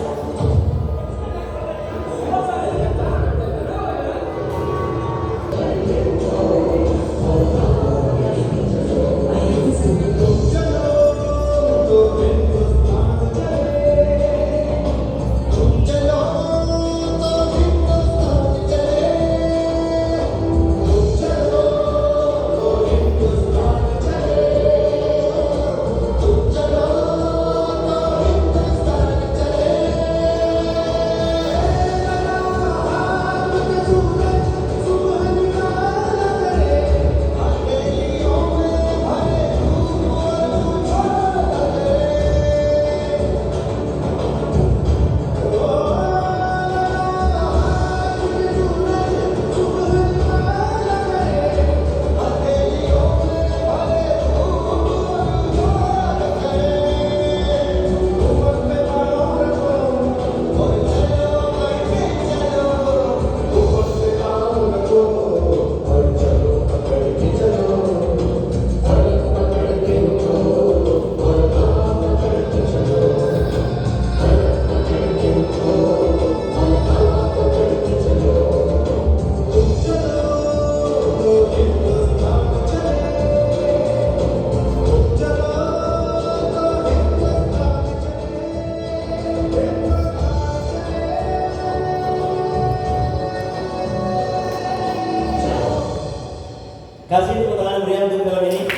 Kasih tepuk tangan meriah untuk film ini.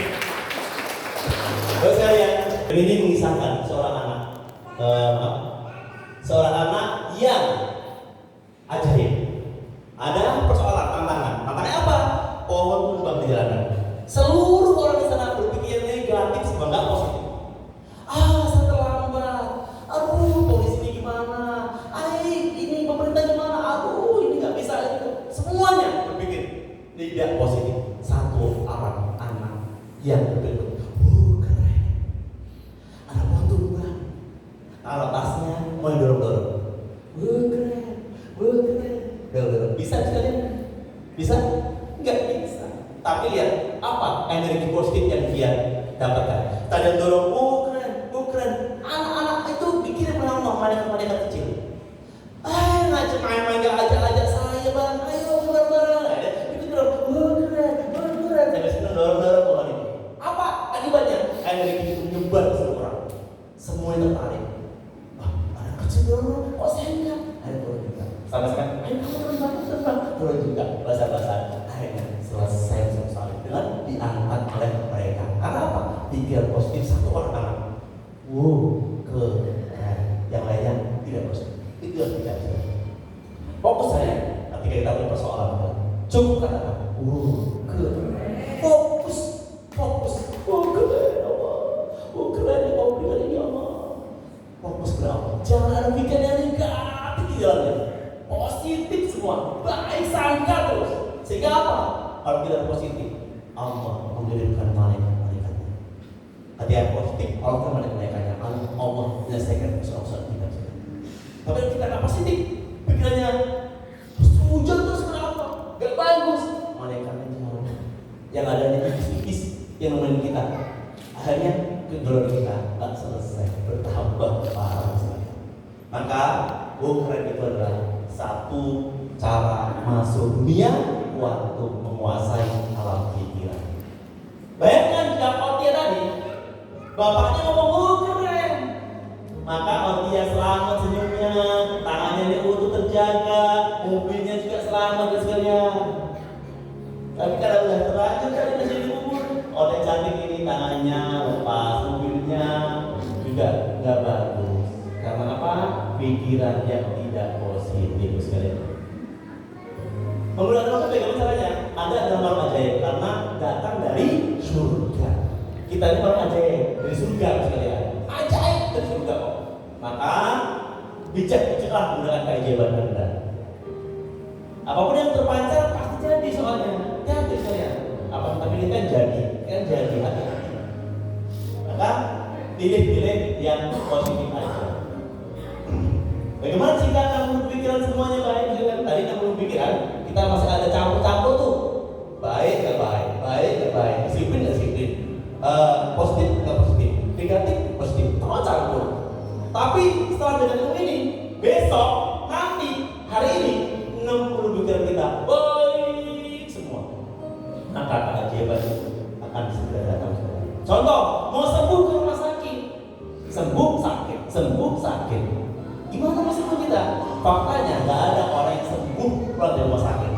Baik sekalian, film ini mengisahkan seorang anak yang ajaib. Ada persoalan, tantangannya apa? Pohon tumbang di jalanan. Seluruh orang di sana berpikir negatif sebab positif. Saya terlambat. Aduh, polisi ini gimana? Ini pemerintah gimana? Aduh, ini nggak bisa. Semuanya berpikir tidak positif. Satu orang anak yang berpikir, keren. Ada pohon tumbang. Taruh tasnya, mulai dorong-dorong. Keren. Dorong-dorong. Bisa sekalian? Bisa? Enggak bisa. Tapi lihat apa energi positif yang dia dapatkan. Tadi dorong, keren. Anak-anak itu bikin mereka kecil. Ngajak main-main gak ajak saya bang, ayo bareng-bareng. Bikin dorong, keren. Saya sedang dorong-dorong pohon ini. Apa akibatnya? Energi itu menyebar ke seluruh orang. Semuanya tertarik. Anak kecil dorong, kok saya enggak? Ayo turun juga. Sama-sama. Ayo kamu terbang. Turun juga. Basah-basah. Akhirnya selesai sekali dengan diangkat oleh mereka. Karena apa? Pikiran positif satu orang anak. Keren. Yang lainnya tidak positif. Itu yang tidak bisa. Fokus saya ketika kita punya persoalan. Cukup katakan. Keren. Fokus. Keren Allah. Keren yang kau berikan ini Allah. Fokus Jangan ada pikiran yang negatif di dalamnya. Positif semua, baik sangka terus. Sehingga apa? Kalau kita positif, Allah mengirimkan malaikat-malaikatnya. Hati yang positif, Allah akan malaikat-malaikatnya. Allah menyelesaikan persoalan kita. Tapi kita nggak positif, pikirannya hujan terus kenapa? Gak bagus. Malaikatnya jauh. Yang ada di tipis yang nemenin kita. Akhirnya kedua kita tak selesai, bertambah parah sekali. Maka keren itu adalah satu cara masuk dunia waktu menguasai alam pikiran. Bayangkan jika Otia tadi, bapaknya ngomong keren, maka Otia selamat senyumnya, tangannya ini utuh terjaga, mobilnya juga selamat dan sekalian. Tapi kalau udah terlanjur kan masih dikubur, Otia cantik ini tangannya lepas, mobilnya juga nggak bagus. Karena apa? Pikiran yang tidak positif sekalian. Penggunaan waktu bagaimana caranya? Ada dalam malam ajaib karena datang dari surga. Kita ini malam ajaib dari surga sekalian. Ajaib dari surga kok. Maka bijak-bijaklah menggunakan keajaiban Anda. Apapun yang terpancar pasti jadi soalnya. Jadi sekalian. Apa tapi ini kan jadi hati-hati. Maka pilih-pilih yang positif aja. Bagaimana jika kamu berpikiran semuanya baik? Tadi kamu berpikiran kita masih ada campur-campur tuh. Baik nggak baik, baik nggak baik, disiplin nggak disiplin, positif nggak positif, negatif positif, semua campur. Tapi setelah dengan ini, besok, nanti, hari ini 60 pikiran kita baik semua. Maka keajaiban itu akan segera datang. Contoh, mau sembuh ke rumah sakit, sembuh sakit. Gimana sembuh kita? Faktanya nggak ada orang yang sembuh pulang dari rumah sakit.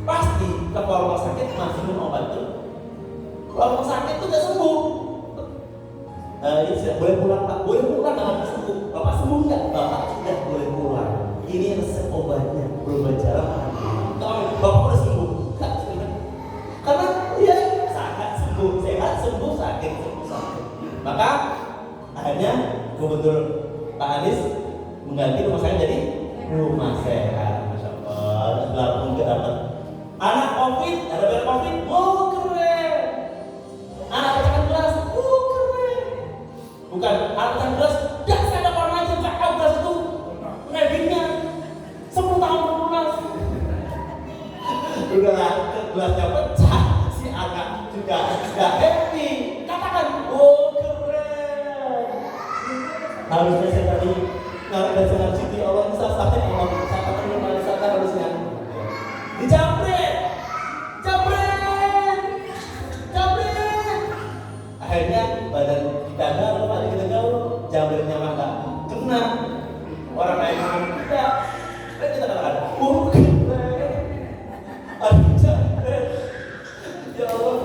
Pasti keluar rumah sakit masih minum obat tuh. Keluar rumah sakit tuh nggak sembuh. Ini sudah boleh pulang Pak, boleh pulang kalau sembuh. Bapak sembuh nggak? Bapak sudah boleh pulang. Ini resep obatnya, belum berjalan makan. Kalau Bapak udah sembuh, nggak sembuh. Karena dia sangat sembuh, sehat sembuh, sakit sembuh sakit. Maka akhirnya Gubernur Pak Anies mengganti rumah sakit jadi rumah sehat. Masya Allah, belakang juga dapat. Anak COVID, ada bayar COVID, keren. Anak pecahan gelas, keren. Bukan, anak pecahan gelas, gak saya ada orang aja, gak tahu gelas itu revinnya 10 tahun berlunas. Udahlah, gelasnya pecah, si anak juga gak happy. Katakan, keren. Harusnya saya tadi nggak dengan Siti Allah ini saatnya Allah saatnya menemani saatnya harusnya dijamret. Akhirnya badan kita galau, badan kita galau, jamretnya mah nggak kena. Orang lain ngomong kita, dan kita katakan, aduh jamret, ya Allah.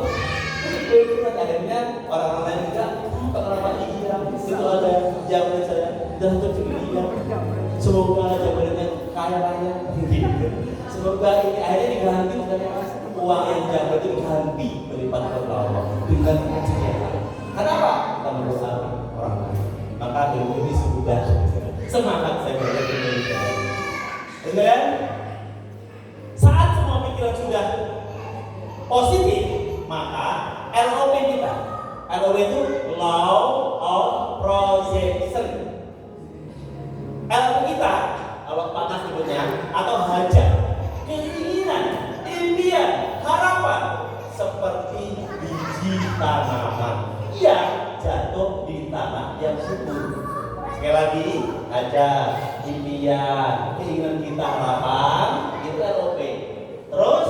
Akhirnya orang-orang lain juga, orang-orang iya, itu ada jamret saya. Dan terpilih semoga jabatannya kaya raya. Semoga ini akhirnya diganti uang yang jabat itu diganti berlipat oleh Allah dengan keceriaan. Kenapa? Kita berdoa orang lain. Maka ilmu ini sudah semangat saya belajar di Indonesia. Kemudian saat semua pikiran sudah positif, maka LOP kita, LOP itu Law of Projection. Ilmu kita, kalau panas sebutnya, atau hajat, keinginan, impian, harapan, seperti biji tanaman yang jatuh di tanah yang subur. Sekali lagi, hajat, impian, keinginan kita, harapan, itu LOP. Terus,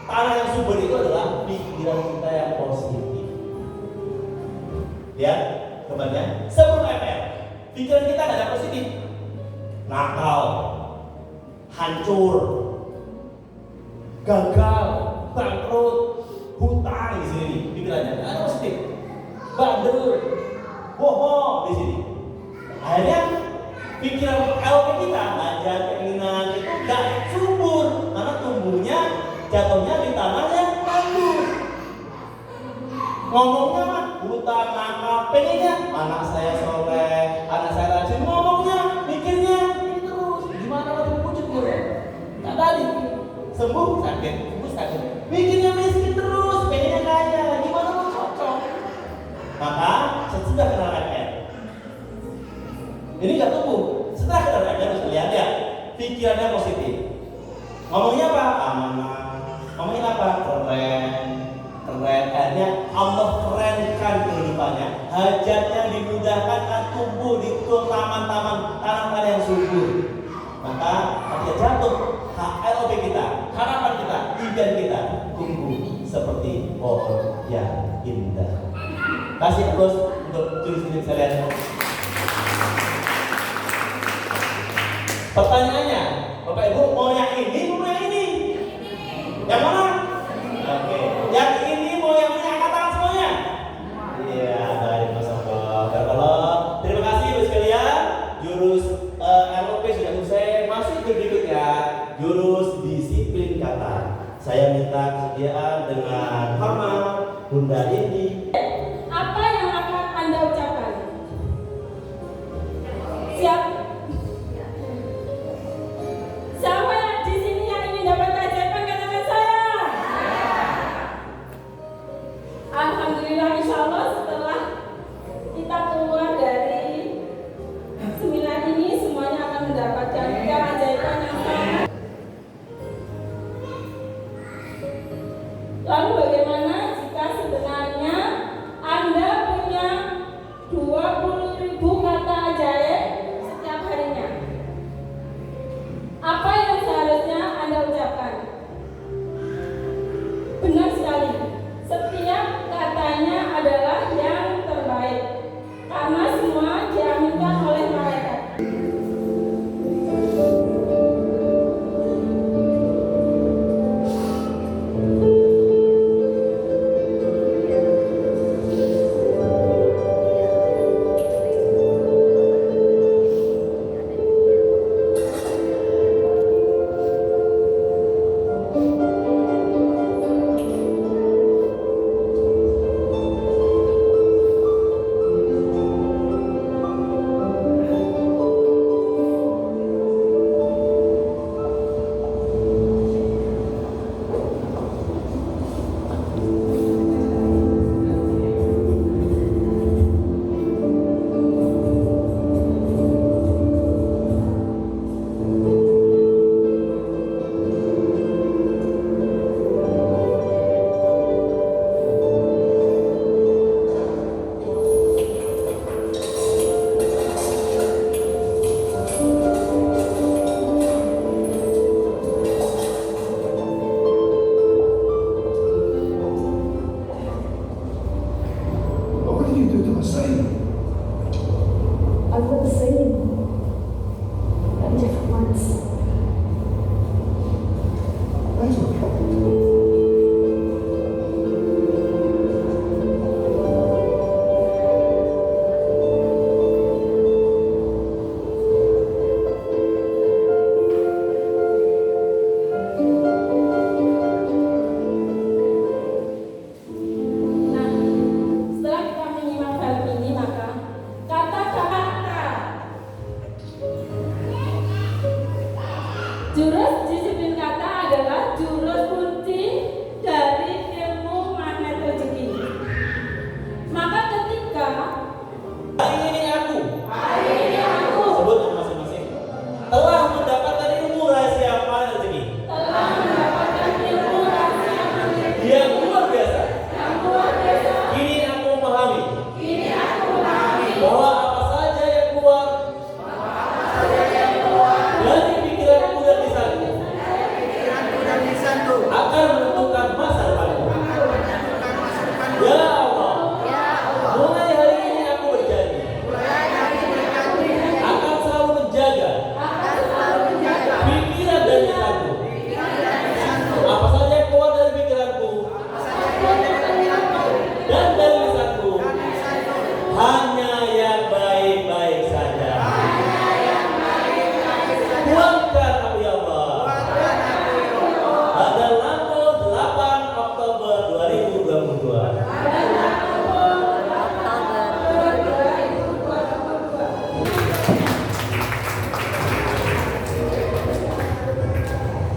tanah yang subur itu adalah pikiran kita yang positif. Lihat, gambarnya, sebelum ML. Pikiran kita nggak ada positif, nakal, hancur, gagal, bangkrut, hutang di sini pikirannya nggak ada positif, bandel, bohong di sini. Akhirnya pikiran LP kita aja keinginan itu nggak subur karena tumbuhnya jatuhnya di tanah yang tandus. Ngomongnya mah hutang, nakal, pengennya anak saya soleh, anak saya rajin, sakit, ibu sakit. Bikinnya miskin terus, pengennya kaya. Gimana mau cocok? Maka sesudah kenal ML, ini nggak tumbuh. Setelah kenal ML harus lihat ya, pikirannya positif. Ngomongnya apa? Amanah. Ngomongnya apa? Keren. Akhirnya Allah kerenkan kehidupannya. Hajatnya dimudahkan, kan tumbuh di taman-taman tanaman yang subur. Maka ketika jatuh, HLOP kita, harapan kita, impian kita tumbuh seperti pohon yang indah. Kasih aplaus untuk juri sekalian. Pertanyaannya, Bapak Ibu mau yang ini, mau yang ini? Yang mana? Oke, yang ini mau yang ini, angkat tangan semuanya. Iya, baik Mas Abang. Kalau terima kasih Ibu sekalian. Jurus LOP sudah selesai. Masih berikutnya jurus disiplin kata. Saya minta kesediaan dengan hormat Bunda Indi. Apa yang akan Anda ucapkan? Siap? Siapa yang di sini yang ingin dapat keajaiban, katakan saya. Alhamdulillah, insya Allah setelah kita keluar dari seminar ini, semuanya akan mendapatkan keajaiban yang sama. Lalu bagaimana jika sebenarnya Anda punya 20.000 kata ajaib setiap harinya? Apa yang seharusnya Anda ucapkan? Benar sekali, setiap katanya adalah yang terbaik, karena semua diaminkan oleh malaikat. What did you do to my sailor? I put the same at different ones. That's a problem. Nah, setelah kita menyimak film ini, maka kata-kata jurus disiplin kata adalah jurus kunci dari ilmu magnet rezeki. Maka ketika Hari ini aku sebut nama masing-masing telah mendapatkan ilmu rahasia pahala rezeki telah mendapatkan ilmu rahasia rezeki yang luar biasa. yang luar biasa, Kini aku memahami kini aku memahami bahwa apa saja yang keluar dari pikiranku dan lisanku akan menentukan masa depanku. Ya Allah, mulai hari ini aku berjanji akan selalu menjaga pikiran dan lisanku. Apa saja yang keluar dari pikiranku dan dari lisanku hanya yang baik-baik saja. Buang